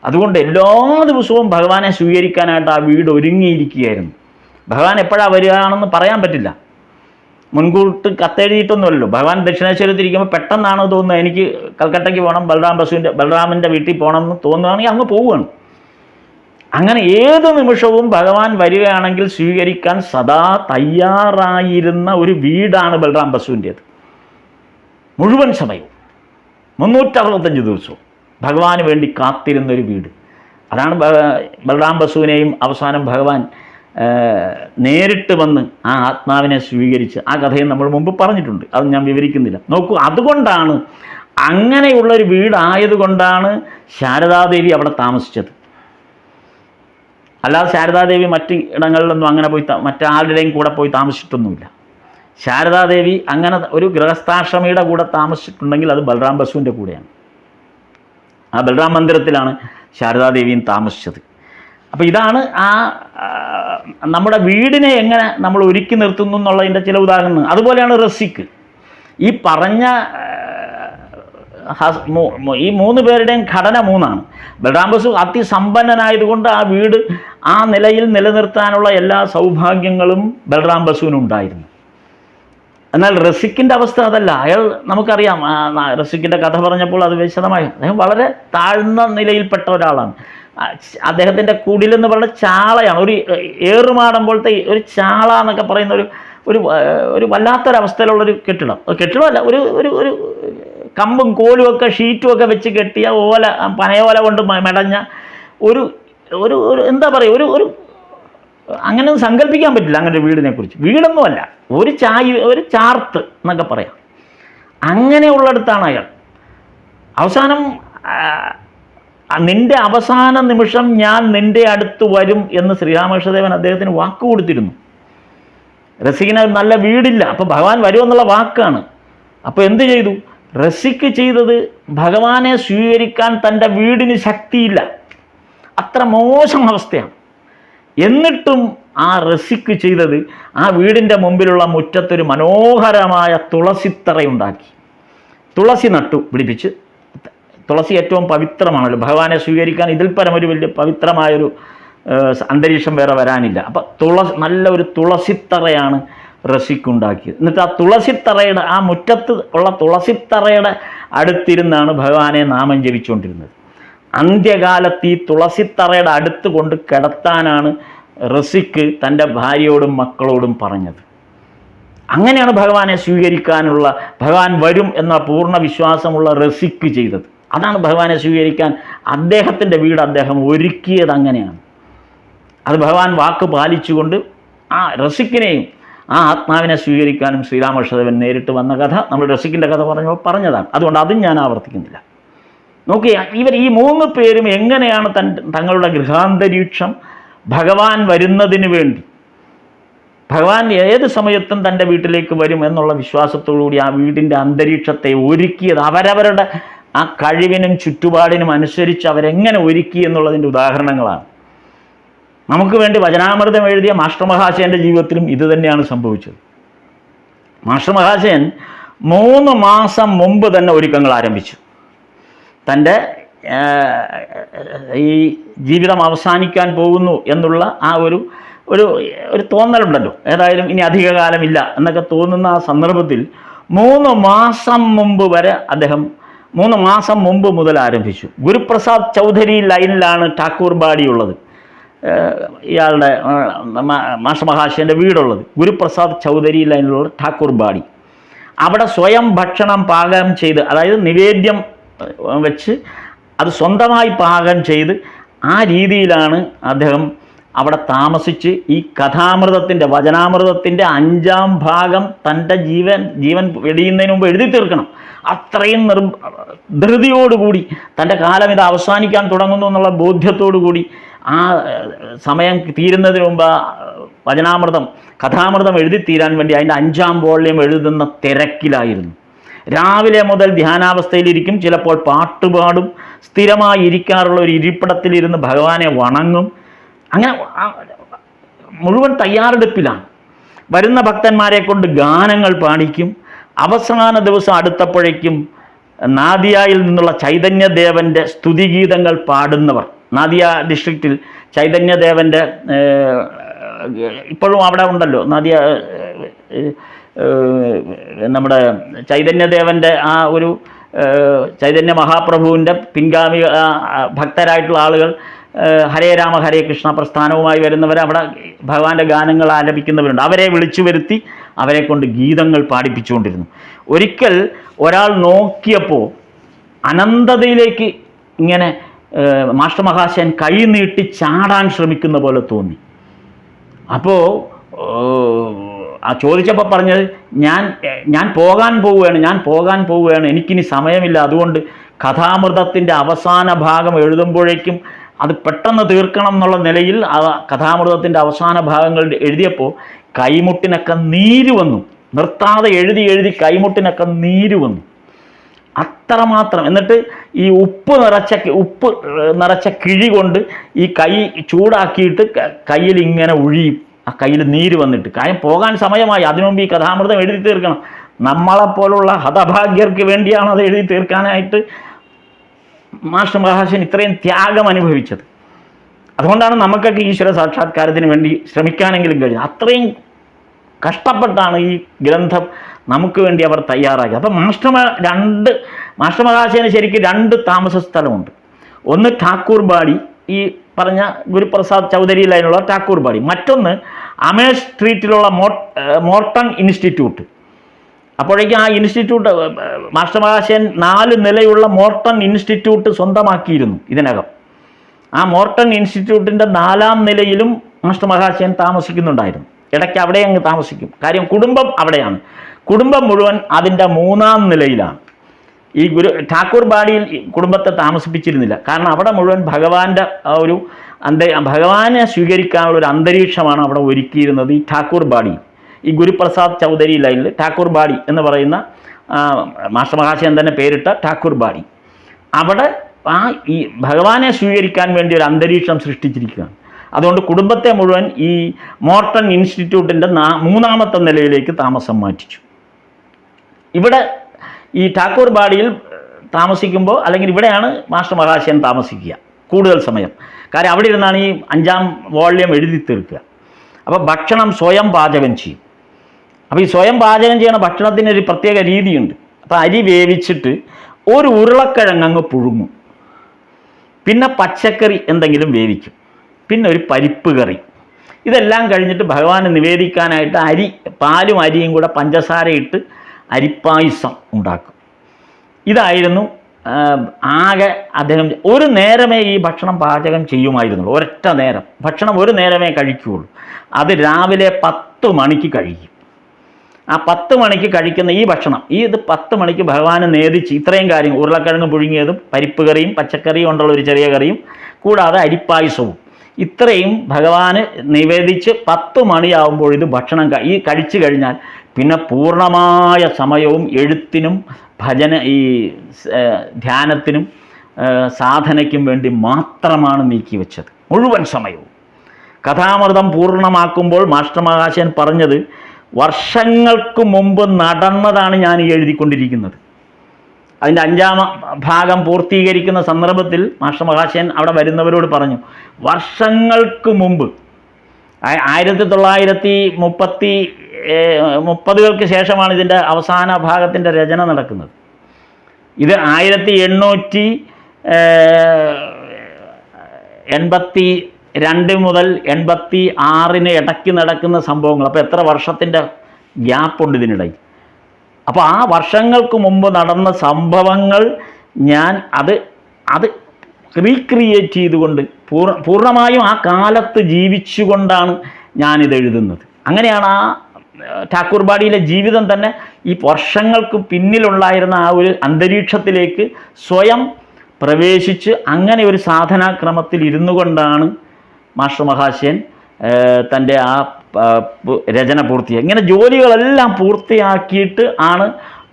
അതുകൊണ്ട് എല്ലാ ദിവസവും ഭഗവാനെ സ്വീകരിക്കാനായിട്ട് ആ വീട് ഒരുങ്ങിയിരിക്കുകയായിരുന്നു. ഭഗവാൻ എപ്പോഴാണ് വരികയാണെന്ന് പറയാൻ പറ്റില്ല. മുൻകൂട്ട് കത്തെഴുതിയിട്ടൊന്നുമല്ലോ. ഭഗവാൻ ദക്ഷിണേശ്വരത്തിരിക്കുമ്പോൾ പെട്ടെന്നാണ് തോന്നുന്നത് എനിക്ക് കൽക്കട്ടയ്ക്ക് പോകണം, ബൽറാമിൻ്റെ വീട്ടിൽ പോകണം എന്ന് തോന്നുകയാണെങ്കിൽ അങ്ങ് പോവുകയാണ്. അങ്ങനെ ഏത് നിമിഷവും ഭഗവാൻ വരികയാണെങ്കിൽ സ്വീകരിക്കാൻ സദാ തയ്യാറായിരുന്ന ഒരു വീടാണ് ബൽറാം ബസുവിൻ്റേത്. മുഴുവൻ സമയവും 365 ദിവസവും ഭഗവാന് വേണ്ടി കാത്തിരുന്നൊരു വീട്. അതാണ് ബൽറാം ബസുവിനെയും അവസാനം ഭഗവാൻ നേരിട്ട് വന്ന് ആ ആത്മാവിനെ സ്വീകരിച്ച് ആ കഥയും നമ്മൾ മുമ്പ് പറഞ്ഞിട്ടുണ്ട്. അത് ഞാൻ വിവരിക്കുന്നില്ല. നോക്കൂ, അതുകൊണ്ടാണ്, അങ്ങനെയുള്ളൊരു വീടായതുകൊണ്ടാണ് ശാരദാദേവി അവിടെ താമസിച്ചത്. അല്ലാതെ ശാരദാദേവി മറ്റ് ഇടങ്ങളിലൊന്നും അങ്ങനെ പോയി മറ്റാരുടെയും കൂടെ പോയി താമസിച്ചിട്ടൊന്നുമില്ല. ശാരദാദേവി അങ്ങനെ ഒരു ഗൃഹസ്ഥാശ്രമിയുടെ കൂടെ താമസിച്ചിട്ടുണ്ടെങ്കിൽ അത് ബൽറാം ബസുവിൻ്റെ കൂടെയാണ്. ആ ബൽറാം മന്ദിരത്തിലാണ് ശാരദാദേവിയും താമസിച്ചത്. അപ്പോൾ ഇതാണ് ആ നമ്മുടെ വീടിനെ എങ്ങനെ നമ്മൾ ഒരുക്കി നിർത്തുന്നു എന്നുള്ളതിൻ്റെ ചില ഉദാഹരണങ്ങൾ. അതുപോലെയാണ് റസിക്ക്. ഈ പറഞ്ഞ ഈ 3 പേരുടെയും ഘടന 3ആണ്. ബൽറാം ബസു അതിസമ്പന്നനായതുകൊണ്ട് ആ വീട് ആ നിലയിൽ നിലനിർത്താനുള്ള എല്ലാ സൗഭാഗ്യങ്ങളും ബൽറാം ബസുവിനുണ്ടായിരുന്നു. എന്നാൽ റസിക്കിൻ്റെ അവസ്ഥ അതല്ല. അയാൾ നമുക്കറിയാം, റസിക്കിൻ്റെ കഥ പറഞ്ഞപ്പോൾ അത് വിശദമായി. അദ്ദേഹം വളരെ താഴ്ന്ന നിലയിൽപ്പെട്ട ഒരാളാണ്. അദ്ദേഹത്തിൻ്റെ കുടിലെന്ന് പറയുന്നത് ചാളയാണ്. ഒരു ഏറുമാടം പോലത്തെ ഒരു ചാള എന്നൊക്കെ പറയുന്ന ഒരു വല്ലാത്തൊരവസ്ഥയിലുള്ളൊരു കെട്ടിടമല്ല, ഒരു കമ്പും കോലും ഒക്കെ ഷീറ്റും ഒക്കെ വെച്ച് കെട്ടിയ പനയോല കൊണ്ട് മെടഞ്ഞ ഒരു എന്താ പറയുക, ഒരു അങ്ങനെ ഒന്നും സങ്കല്പിക്കാൻ പറ്റില്ല അങ്ങനെ ഒരു വീടിനെക്കുറിച്ച്. വീടൊന്നുമല്ല, ഒരു ചാർത്ത് എന്നൊക്കെ പറയാം. അങ്ങനെയുള്ളിടത്താണ് അയാൾ. അവസാനം നിന്റെ അവസാന നിമിഷം ഞാൻ നിന്റെ അടുത്ത് വരും എന്ന് ശ്രീരാമകൃഷ്ണദേവൻ അദ്ദേഹത്തിന് വാക്ക് കൊടുത്തിരുന്നു. റസിക്കിന് നല്ല വീടില്ല, അപ്പോൾ ഭഗവാൻ വരുമെന്നുള്ള വാക്കാണ്. അപ്പോൾ എന്ത് ചെയ്തു? റസിക്ക് ചെയ്തത് ഭഗവാനെ സ്വീകരിക്കാൻ തൻ്റെ വീടിന് ശക്തിയില്ല, അത്ര മോശം അവസ്ഥയാണ്. എന്നിട്ടും ആ റസിക്ക് ചെയ്തത് ആ വീടിൻ്റെ മുമ്പിലുള്ള മുറ്റത്തൊരു മനോഹരമായ തുളസിത്തറയുണ്ടാക്കി, തുളസി നട്ടു പിടിപ്പിച്ച്. തുളസി ഏറ്റവും പവിത്രമാണല്ലോ, ഭഗവാനെ സ്വീകരിക്കാൻ ഇതിൽ പരം ഒരു വലിയ പവിത്രമായൊരു അന്തരീക്ഷം വേറെ വരാനില്ല. അപ്പം നല്ലൊരു തുളസിത്തറയാണ് റസിക്കുണ്ടാക്കിയത്. എന്നിട്ട് ആ തുളസിത്തറയുടെ ആ മുറ്റത്ത് ഉള്ള തുളസിത്തറയുടെ അടുത്തിരുന്നാണ് ഭഗവാനെ നാമം ജപിച്ചുകൊണ്ടിരുന്നത്. അന്ത്യകാലത്ത് ഈ തുളസിത്തറയുടെ അടുത്ത് കൊണ്ട് കിടത്താനാണ് റസിക്ക് തൻ്റെ ഭാര്യയോടും മക്കളോടും പറഞ്ഞത്. അങ്ങനെയാണ് ഭഗവാനെ സ്വീകരിക്കാനുള്ള, ഭഗവാൻ വരും എന്ന പൂർണ്ണ വിശ്വാസമുള്ള റസിക്ക് ചെയ്തത്. അതാണ് ഭഗവാനെ സ്വീകരിക്കാൻ അദ്ദേഹത്തിൻ്റെ വീട് അദ്ദേഹം ഒരുക്കിയത്. അങ്ങനെയാണ് അത് ഭഗവാൻ വാക്ക് പാലിച്ചുകൊണ്ട് ആ റസിക്കിനെയും ആ ആത്മാവിനെ സ്വീകരിക്കാനും ശ്രീരാമകൃഷ്ണദേവൻ നേരിട്ട് വന്ന കഥ നമ്മൾ റസിക്കിൻ്റെ കഥ പറഞ്ഞതാണ്. അതുകൊണ്ട് അതും ഞാൻ ആവർത്തിക്കുന്നില്ല. നോക്കിയ ഇവർ ഈ 3 പേരും എങ്ങനെയാണ് തങ്ങളുടെ ഗൃഹാന്തരീക്ഷം ഭഗവാൻ വരുന്നതിന് വേണ്ടി, ഭഗവാൻ ഏത് സമയത്തും തൻ്റെ വീട്ടിലേക്ക് വരും എന്നുള്ള വിശ്വാസത്തോടുകൂടി ആ വീടിൻ്റെ അന്തരീക്ഷത്തെ ഒരുക്കിയത് അവരവരുടെ ആ കഴിവിനും ചുറ്റുപാടിനും അനുസരിച്ച് അവരെങ്ങനെ ഒരുക്കി എന്നുള്ളതിൻ്റെ ഉദാഹരണങ്ങളാണ്. നമുക്ക് വേണ്ടി വചനാമൃതം എഴുതിയ മാസ്റ്റർ മഹാശയൻ്റെ ജീവിതത്തിലും ഇത് തന്നെയാണ് സംഭവിച്ചത്. മാസ്റ്റർ മഹാശയൻ 3 മാസം മുമ്പ് തന്നെ ഒരുക്കങ്ങൾ ആരംഭിച്ചു. തൻ്റെ ഈ ജീവിതം അവസാനിക്കാൻ പോകുന്നു എന്നുള്ള ആ ഒരു തോന്നലുണ്ടല്ലോ, ഏതായാലും ഇനി അധികകാലമില്ല എന്നൊക്കെ തോന്നുന്ന ആ സന്ദർഭത്തിൽ 3 മാസം മുമ്പ് വരെ അദ്ദേഹം 3 മാസം മുമ്പ് മുതൽ ആരംഭിച്ചു. ഗുരുപ്രസാദ് ചൗധരി ലൈനിലാണ് ഠാക്കൂർ ബാടി ഉള്ളത്, ഇയാളുടെ മാസ്റ്റർ മഹാശയൻ്റെ വീടുള്ളത്. ഗുരുപ്രസാദ് ചൗധരി ലൈനിലുള്ള ഠാക്കൂർ ബാടി. അവിടെ സ്വയം ഭക്ഷണം പാകം ചെയ്ത്, അതായത് നിവേദ്യം വെച്ച് അത് സ്വന്തമായി പാകം ചെയ്ത് ആ രീതിയിലാണ് അദ്ദേഹം അവിടെ താമസിച്ച് ഈ കഥാമൃതത്തിൻ്റെ വചനാമൃതത്തിൻ്റെ 5ാം ഭാഗം തൻ്റെ ജീവൻ വെടിയുന്നതിന് മുമ്പ് എഴുതി തീർക്കണം. അത്രയും ധൃതിയോടുകൂടി തൻ്റെ കാലം ഇത് അവസാനിക്കാൻ തുടങ്ങുന്നു എന്നുള്ള ബോധ്യത്തോടുകൂടി ആ സമയം തീരുന്നതിന് മുമ്പ് വചനാമൃതം കഥാമൃതം എഴുതി തീരാൻ വേണ്ടി അതിൻ്റെ 5ാം വോള്യം എഴുതുന്ന തിരക്കിലായിരുന്നു. രാവിലെ മുതൽ ധ്യാനാവസ്ഥയിലിരിക്കും, ചിലപ്പോൾ പാട്ടുപാടും, സ്ഥിരമായി ഇരിക്കാറുള്ള ഒരു ഇരിപ്പിടത്തിലിരുന്ന് ഭഗവാനെ വണങ്ങും. അങ്ങനെ മുഴുവൻ തയ്യാറെടുപ്പിലാണ്. വരുന്ന ഭക്തന്മാരെ കൊണ്ട് ഗാനങ്ങൾ പാടിക്കും. അവസാന ദിവസം അടുത്തപ്പോഴേക്കും നാദിയയിൽ നിന്നുള്ള ചൈതന്യദേവൻ്റെ സ്തുതിഗീതങ്ങൾ പാടുന്നവർ, നാദിയ ഡിസ്ട്രിക്റ്റിൽ ചൈതന്യദേവൻ്റെ ഇപ്പോഴും അവിടെ ഉണ്ടല്ലോ നാദിയ, നമ്മുടെ ചൈതന്യദേവൻ്റെ ആ ഒരു ചൈതന്യ മഹാപ്രഭുവിൻ്റെ പിൻഗാമി ഭക്തരായിട്ടുള്ള ആളുകൾ ഹരേ രാമ ഹരേ കൃഷ്ണ പ്രസ്ഥാനവുമായി വരുന്നവർ അവിടെ ഭഗവാന്റെ ഗാനങ്ങൾ ആലപിക്കുന്നവരുണ്ട്. അവരെ വിളിച്ചു വരുത്തി അവരെ കൊണ്ട് ഗീതങ്ങൾ പാടിപ്പിച്ചുകൊണ്ടിരുന്നു. ഒരിക്കൽ ഒരാൾ നോക്കിയപ്പോൾ അനന്തതയിലേക്ക് ഇങ്ങനെ മാസ്റ്റർ മഹാശയൻ കൈ നീട്ടി ചാടാൻ ശ്രമിക്കുന്ന പോലെ തോന്നി. അപ്പോൾ ചോദിച്ചപ്പോൾ പറഞ്ഞത്, ഞാൻ പോകാൻ പോവുകയാണ്, എനിക്കിനി സമയമില്ല, അതുകൊണ്ട് കഥാമൃതത്തിൻ്റെ അവസാന ഭാഗം എഴുതുമ്പോഴേക്കും അത് പെട്ടെന്ന് തീർക്കണം എന്നുള്ള നിലയിൽ ആ കഥാമൃതത്തിൻ്റെ അവസാന ഭാഗങ്ങൾ എഴുതിയപ്പോൾ കൈമുട്ടിനൊക്കെ നീര് വന്നു. നിർത്താതെ എഴുതി കൈമുട്ടിനൊക്കെ നീര് വന്നു, അത്രമാത്രം. എന്നിട്ട് ഈ ഉപ്പ് നിറച്ച കിഴി കൊണ്ട് ഈ കൈ ചൂടാക്കിയിട്ട് കയ്യിൽ ഇങ്ങനെ ഒഴിയും, ആ കയ്യിൽ നീര് വന്നിട്ട്. കാര്യം പോകാൻ സമയമായി, അതിനുമുമ്പ് ഈ കഥാമൃതം എഴുതി തീർക്കണം. നമ്മളെപ്പോലുള്ള ഹതഭാഗ്യർക്ക് വേണ്ടിയാണ് അത് എഴുതി തീർക്കാനായിട്ട് മാസ്റ്റർ മഹാശയൻ ഇത്രയും ത്യാഗം അനുഭവിച്ചത്. അതുകൊണ്ടാണ് നമുക്കൊക്കെ ഈശ്വര സാക്ഷാത്കാരത്തിന് വേണ്ടി ശ്രമിക്കാനെങ്കിലും കഴിഞ്ഞത്. അത്രയും കഷ്ടപ്പെട്ടാണ് ഈ ഗ്രന്ഥം നമുക്ക് വേണ്ടി അവർ തയ്യാറാക്കി. അപ്പം മാസ്റ്റർ മഹാശയന് ശരിക്കും 2 താമസ സ്ഥലമുണ്ട്. ഒന്ന് ഠാക്കൂർ ബാടി, ഈ പറഞ്ഞ ഗുരുപ്രസാദ് ചൗധരി ലൈനിലുള്ള ഠാക്കൂർ ബാടി. മറ്റൊന്ന് അമേഷ് സ്ട്രീറ്റിലുള്ള മോർട്ടൺ ഇൻസ്റ്റിറ്റ്യൂട്ട്. അപ്പോഴേക്കും ആ ഇൻസ്റ്റിറ്റ്യൂട്ട് മാസ്റ്റർ മഹാശയൻ 4 നിലയുള്ള മോർട്ടൺ ഇൻസ്റ്റിറ്റ്യൂട്ട് സ്വന്തമാക്കിയിരുന്നു ഇതിനകം. ആ മോർട്ടൺ ഇൻസ്റ്റിറ്റ്യൂട്ടിൻ്റെ 4ാം നിലയിലും മാസ്റ്റർ മഹാശയൻ താമസിക്കുന്നുണ്ടായിരുന്നു. ഇടയ്ക്ക് അവിടെ അങ്ങ് താമസിക്കും. കാര്യം കുടുംബം അവിടെയാണ്. കുടുംബം മുഴുവൻ അതിൻ്റെ 3ാം നിലയിലാണ്. ഈ ഠാക്കൂർ ബാടിയിൽ കുടുംബത്തെ താമസിപ്പിച്ചിരുന്നില്ല. കാരണം അവിടെ മുഴുവൻ ഭഗവാന്റെ ഒരു ഭഗവാനെ സ്വീകരിക്കാനുള്ള ഒരു അന്തരീക്ഷമാണ് അവിടെ ഒരുക്കിയിരുന്നത് ഈ ഠാക്കൂർ ബാടി. ഈ ഗുരുപ്രസാദ് ചൗധരി ലൈനിൽ ഠാക്കൂർ ബാടി എന്ന് പറയുന്ന മാസ്റ്റർ മഹാശയൻ തന്നെ പേരിട്ട ഠാക്കൂർ ബാടി. അവിടെ ഈ ഭഗവാനെ സ്വീകരിക്കാൻ വേണ്ടി ഒരു അന്തരീക്ഷം സൃഷ്ടിച്ചിരിക്കുകയാണ്. അതുകൊണ്ട് കുടുംബത്തെ മുഴുവൻ ഈ മോർട്ടൺ ഇൻസ്റ്റിറ്റ്യൂട്ടിൻ്റെ 3ാമത്തെ നിലയിലേക്ക് താമസം മാറ്റിച്ചു. ഇവിടെ ഈ ഠാക്കൂർ ബാടിയിൽ താമസിക്കുമ്പോൾ, അല്ലെങ്കിൽ ഇവിടെയാണ് മാസ്റ്റർ മഹാശയൻ താമസിക്കുക കൂടുതൽ സമയം. കാര്യം അവിടെ ഇരുന്നാണ് ഈ 5ാം വോള്യം എഴുതി തീർക്കുക. അപ്പോൾ ഭക്ഷണം സ്വയം പാചകം ചെയ്യും. അപ്പോൾ ഈ സ്വയം പാചകം ചെയ്യുന്ന ഭക്ഷണത്തിനൊരു പ്രത്യേക രീതിയുണ്ട്. അപ്പോൾ അരി വേവിച്ചിട്ട് ഒരു ഉരുളക്കിഴങ്ങ് അങ്ങ് പുഴുങ്ങും, പിന്നെ പച്ചക്കറി എന്തെങ്കിലും വേവിക്കും, പിന്നെ ഒരു പരിപ്പ് കറി. ഇതെല്ലാം കഴിഞ്ഞിട്ട് ഭഗവാന് നിവേദിക്കാനായിട്ട് പാലും അരിയും കൂടെ പഞ്ചസാരയിട്ട് അരിപ്പായസം ഉണ്ടാക്കും. ഇതായിരുന്നു ആകെ അദ്ദേഹം ഒരു നേരമേ ഈ ഭക്ഷണം പാചകം ചെയ്യുമായിരുന്നുള്ളൂ. ഒരൊറ്റ നേരം ഭക്ഷണം ഒരു നേരമേ കഴിക്കുകയുള്ളൂ. അത് രാവിലെ 10 മണിക്ക് കഴിക്കും. ആ 10 മണിക്ക് കഴിക്കുന്ന ഈ ഭക്ഷണം, ഇത് 10 മണിക്ക് ഭഗവാന് നേദിച്ച് ഇത്രയും കാര്യം, ഉരുളക്കിഴങ്ങ് പുഴുങ്ങിയതും പരിപ്പ് കറിയും പച്ചക്കറിയും കൊണ്ടുള്ള ഒരു ചെറിയ കറിയും കൂടാതെ അരിപ്പായസവും, ഇത്രയും ഭഗവാന് നിവേദിച്ച് 10 മണിയാവുമ്പോൾ ഇത് ഭക്ഷണം കഴിച്ചു കഴിഞ്ഞാൽ പിന്നെ പൂർണ്ണമായ സമയവും എഴുത്തിനും ധ്യാനത്തിനും സാധനയ്ക്കും വേണ്ടി മാത്രമാണ് നീക്കിവെച്ചത്, മുഴുവൻ സമയവും. കഥാമൃതം പൂർണ്ണമാക്കുമ്പോൾ മാസ്റ്റർ മഹാശയൻ പറഞ്ഞത്, വർഷങ്ങൾക്ക് മുമ്പ് നടന്നതാണ് ഞാൻ ഈ എഴുതിക്കൊണ്ടിരിക്കുന്നത്. അതിൻ്റെ 5ാം ഭാഗം പൂർത്തീകരിക്കുന്ന സന്ദർഭത്തിൽ മാസ്റ്റർ മഹാശയൻ അവിടെ വരുന്നവരോട് പറഞ്ഞു, വർഷങ്ങൾക്ക് മുമ്പ് 1930 ശേഷമാണ് ഇതിൻ്റെ അവസാന ഭാഗത്തിൻ്റെ രചന നടക്കുന്നത്. ഇത് 1882 മുതൽ 86 ഇടയ്ക്ക് നടക്കുന്ന സംഭവങ്ങൾ. അപ്പോൾ എത്ര വർഷത്തിൻ്റെ ഗ്യാപ്പുണ്ട് ഇതിനിടയിൽ. അപ്പോൾ ആ വർഷങ്ങൾക്ക് മുമ്പ് നടന്ന സംഭവങ്ങൾ ഞാൻ അത് റീക്രിയേറ്റ് ചെയ്തുകൊണ്ട് പൂർണ്ണമായും ആ കാലത്ത് ജീവിച്ചുകൊണ്ടാണ് ഞാനിത് എഴുതുന്നത്. അങ്ങനെയാണ് ആ ഠാക്കൂർ ബാടിയിലെ ജീവിതം തന്നെ ഈ വർഷങ്ങൾക്ക് പിന്നിലുണ്ടായിരുന്ന ആ ഒരു അന്തരീക്ഷത്തിലേക്ക് സ്വയം പ്രവേശിച്ച് അങ്ങനെ ഒരു സാധനാക്രമത്തിൽ ഇരുന്നു കൊണ്ടാണ് മാസ്റ്റർ മഹാശയൻ തൻ്റെ ആ രചന പൂർത്തിയാക്കി. ഇങ്ങനെ ജോലികളെല്ലാം പൂർത്തിയാക്കിയിട്ട് ആണ്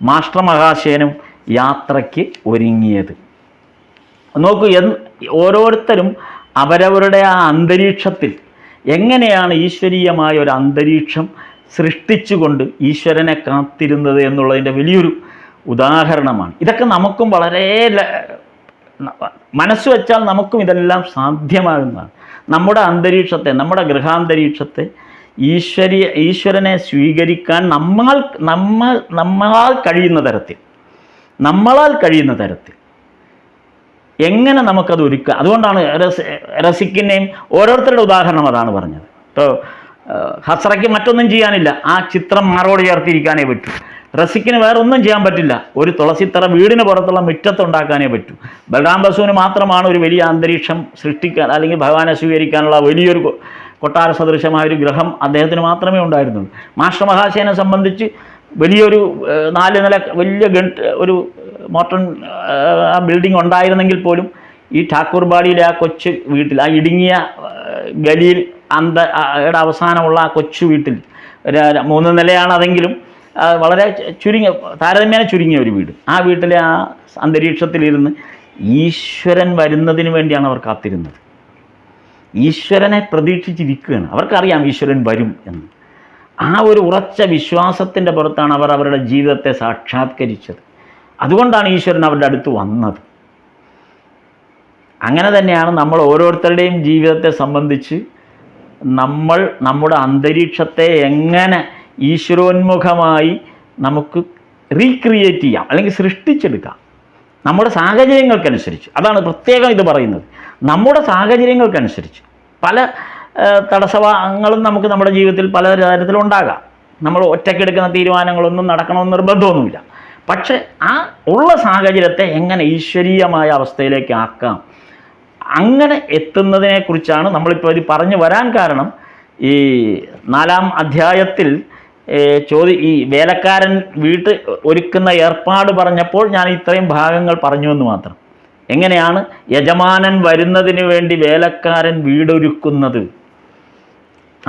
മാസ്റ്റർ മഹാശയനും യാത്രയ്ക്ക് ഒരുങ്ങിയത്. നോക്കൂ, ഓരോരുത്തരും അവരവരുടെ ആ അന്തരീക്ഷത്തിൽ എങ്ങനെയാണ് ഈശ്വരീയമായ ഒരു അന്തരീക്ഷം സൃഷ്ടിച്ചുകൊണ്ട് ഈശ്വരനെ കാത്തിരുന്നത് എന്നുള്ളതിൻ്റെ വലിയൊരു ഉദാഹരണമാണ്. ഇതൊക്കെ നമുക്കും വളരെ മനസ്സ് വെച്ചാൽ നമുക്കും ഇതെല്ലാം സാധ്യമാകുന്നതാണ്. നമ്മുടെ അന്തരീക്ഷത്തെ, നമ്മുടെ ഗൃഹാന്തരീക്ഷത്തെ ഈശ്വരനെ സ്വീകരിക്കാൻ നമ്മളാൽ കഴിയുന്ന തരത്തിൽ എങ്ങനെ നമുക്കത് ഒരുക്കുക. അതുകൊണ്ടാണ് റസിക്കിൻ്റെയും ഓരോരുത്തരുടെ ഉദാഹരണം അതാണ് പറഞ്ഞത്. ഇപ്പോൾ ഹസ്രയ്ക്ക് മറ്റൊന്നും ചെയ്യാനില്ല, ആ ചിത്രം മാറോട് ചേർത്തിരിക്കാനേ പറ്റൂ. റസിക്കിന് വേറെ ഒന്നും ചെയ്യാൻ പറ്റില്ല, ഒരു തുളസിത്തറ വീടിന് പുറത്തുള്ള മുറ്റത്തുണ്ടാക്കാനേ പറ്റൂ. ബലറാം ബസുവിന് മാത്രമാണ് ഒരു വലിയ അന്തരീക്ഷം സൃഷ്ടിക്കാൻ, അല്ലെങ്കിൽ ഭഗവാനെ സ്വീകരിക്കാനുള്ള വലിയൊരു കൊട്ടാര സദൃശമായൊരു ഗ്രഹം അദ്ദേഹത്തിന് മാത്രമേ ഉണ്ടായിരുന്നുള്ളൂ. മാസ്റ്റർ മഹാശയനെ സംബന്ധിച്ച് വലിയൊരു 4 നില വലിയ ഒരു മോഡേൺ ബിൽഡിംഗ് ഉണ്ടായിരുന്നെങ്കിൽ പോലും ഈ ഠാക്കൂർ ബാടിയിലെ ആ കൊച്ചു വീട്ടിൽ, ആ ഇടുങ്ങിയ ഗലിയിൽ അവസാനമുള്ള ആ കൊച്ചു വീട്ടിൽ 3 നിലയാണ് അതെങ്കിലും വളരെ താരതമ്യേന ചുരുങ്ങിയ ഒരു വീട്. ആ വീട്ടിലെ ആ അന്തരീക്ഷത്തിലിരുന്ന് ഈശ്വരൻ വരുന്നതിന് വേണ്ടിയാണ് അവർ കാത്തിരുന്നത്. ഈശ്വരനെ പ്രതീക്ഷിച്ചിരിക്കുകയാണ്. അവർക്കറിയാം ഈശ്വരൻ വരും എന്ന്. ആ ഒരു ഉറച്ച വിശ്വാസത്തിൻ്റെ പുറത്താണ് അവർ അവരുടെ ജീവിതത്തെ സാക്ഷാത്കരിച്ചത്. അതുകൊണ്ടാണ് ഈശ്വരൻ അവരുടെ അടുത്ത് വന്നത്. അങ്ങനെ തന്നെയാണ് നമ്മൾ ഓരോരുത്തരുടെയും ജീവിതത്തെ സംബന്ധിച്ച് നമ്മുടെ അന്തരീക്ഷത്തെ എങ്ങനെ ഈശ്വരോന്മുഖമായി നമുക്ക് റീക്രിയേറ്റ് ചെയ്യാം, അല്ലെങ്കിൽ സൃഷ്ടിച്ചെടുക്കാം നമ്മുടെ സാഹചര്യങ്ങൾക്കനുസരിച്ച്. അതാണ് പ്രത്യേകം ഇത് പറയുന്നത്. നമ്മുടെ സാഹചര്യങ്ങൾക്കനുസരിച്ച് പല തടസ്സങ്ങളും നമുക്ക് നമ്മുടെ ജീവിതത്തിൽ പല തരത്തിലുണ്ടാകാം. നമ്മൾ ഒറ്റയ്ക്കെടുക്കുന്ന തീരുമാനങ്ങളൊന്നും നടക്കണമെന്ന് നിർബന്ധമൊന്നുമില്ല. പക്ഷെ ആ ഉള്ള സാഹചര്യത്തെ എങ്ങനെ ഈശ്വരീയമായ അവസ്ഥയിലേക്ക് ആക്കാം, അങ്ങനെ എത്തുന്നതിനെക്കുറിച്ചാണ് നമ്മളിപ്പോൾ ഇത് പറഞ്ഞു വരാൻ കാരണം. ഈ 4-ാം അധ്യായത്തിൽ ഈ വേലക്കാരൻ വീട്ട് ഒരുക്കുന്ന ഏർപ്പാട് പറഞ്ഞപ്പോൾ ഞാൻ ഇത്രയും ഭാഗങ്ങൾ പറഞ്ഞു എന്ന് മാത്രം. എങ്ങനെയാണ് യജമാനൻ വരുന്നതിന് വേണ്ടി വേലക്കാരൻ വീടൊരുക്കുന്നത്.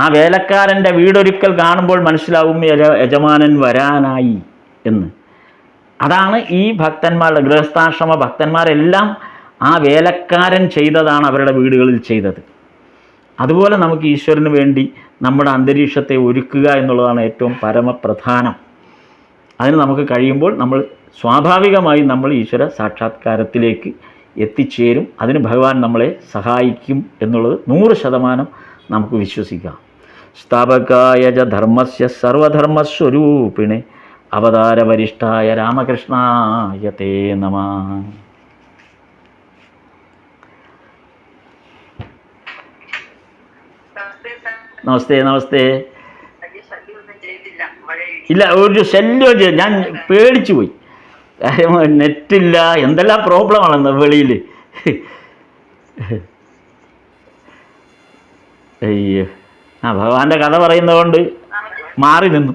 ആ വേലക്കാരൻ്റെ വീടൊരുക്കൽ കാണുമ്പോൾ മനസ്സിലാവും യജമാനൻ വരാനായി എന്ന്. അതാണ് ഈ ഭക്തന്മാരുടെ, ഗൃഹസ്ഥാശ്രമ ഭക്തന്മാരെല്ലാം ആ വേലക്കാരൻ ചെയ്തതാണ് അവരുടെ വീടുകളിൽ ചെയ്തത്. അതുപോലെ നമുക്ക് ഈശ്വരന് വേണ്ടി നമ്മുടെ അന്തരീക്ഷത്തെ ഒരുക്കുക എന്നുള്ളതാണ് ഏറ്റവും പരമപ്രധാനം. അതിന് നമുക്ക് കഴിയുമ്പോൾ നമ്മൾ സ്വാഭാവികമായും നമ്മൾ ഈശ്വര സാക്ഷാത്കാരത്തിലേക്ക് എത്തിച്ചേരും. അതിന് ഭഗവാൻ നമ്മളെ സഹായിക്കും എന്നുള്ളത് 100% നമുക്ക് വിശ്വസിക്കാം. സ്ഥാപകായ ച ധർമ്മസ്യ സർവധർമ്മസ്വരൂപിണേ അവതാരവരിഷ്ഠായ രാമകൃഷ്ണായ തേ നമഃ. നമസ്തേ നമസ്തേ. ഇല്ല, ഒരു ശല്യം ചെയ്ത് ഞാൻ പേടിച്ചു പോയി. കാര്യം നെറ്റില്ല, എന്തെല്ലാം പ്രോബ്ലമാണെന്ന് വെളിയിൽ. അയ്യോ, ഭഗവാന്റെ കഥ പറയുന്നതുകൊണ്ട് മാറി നിന്നു.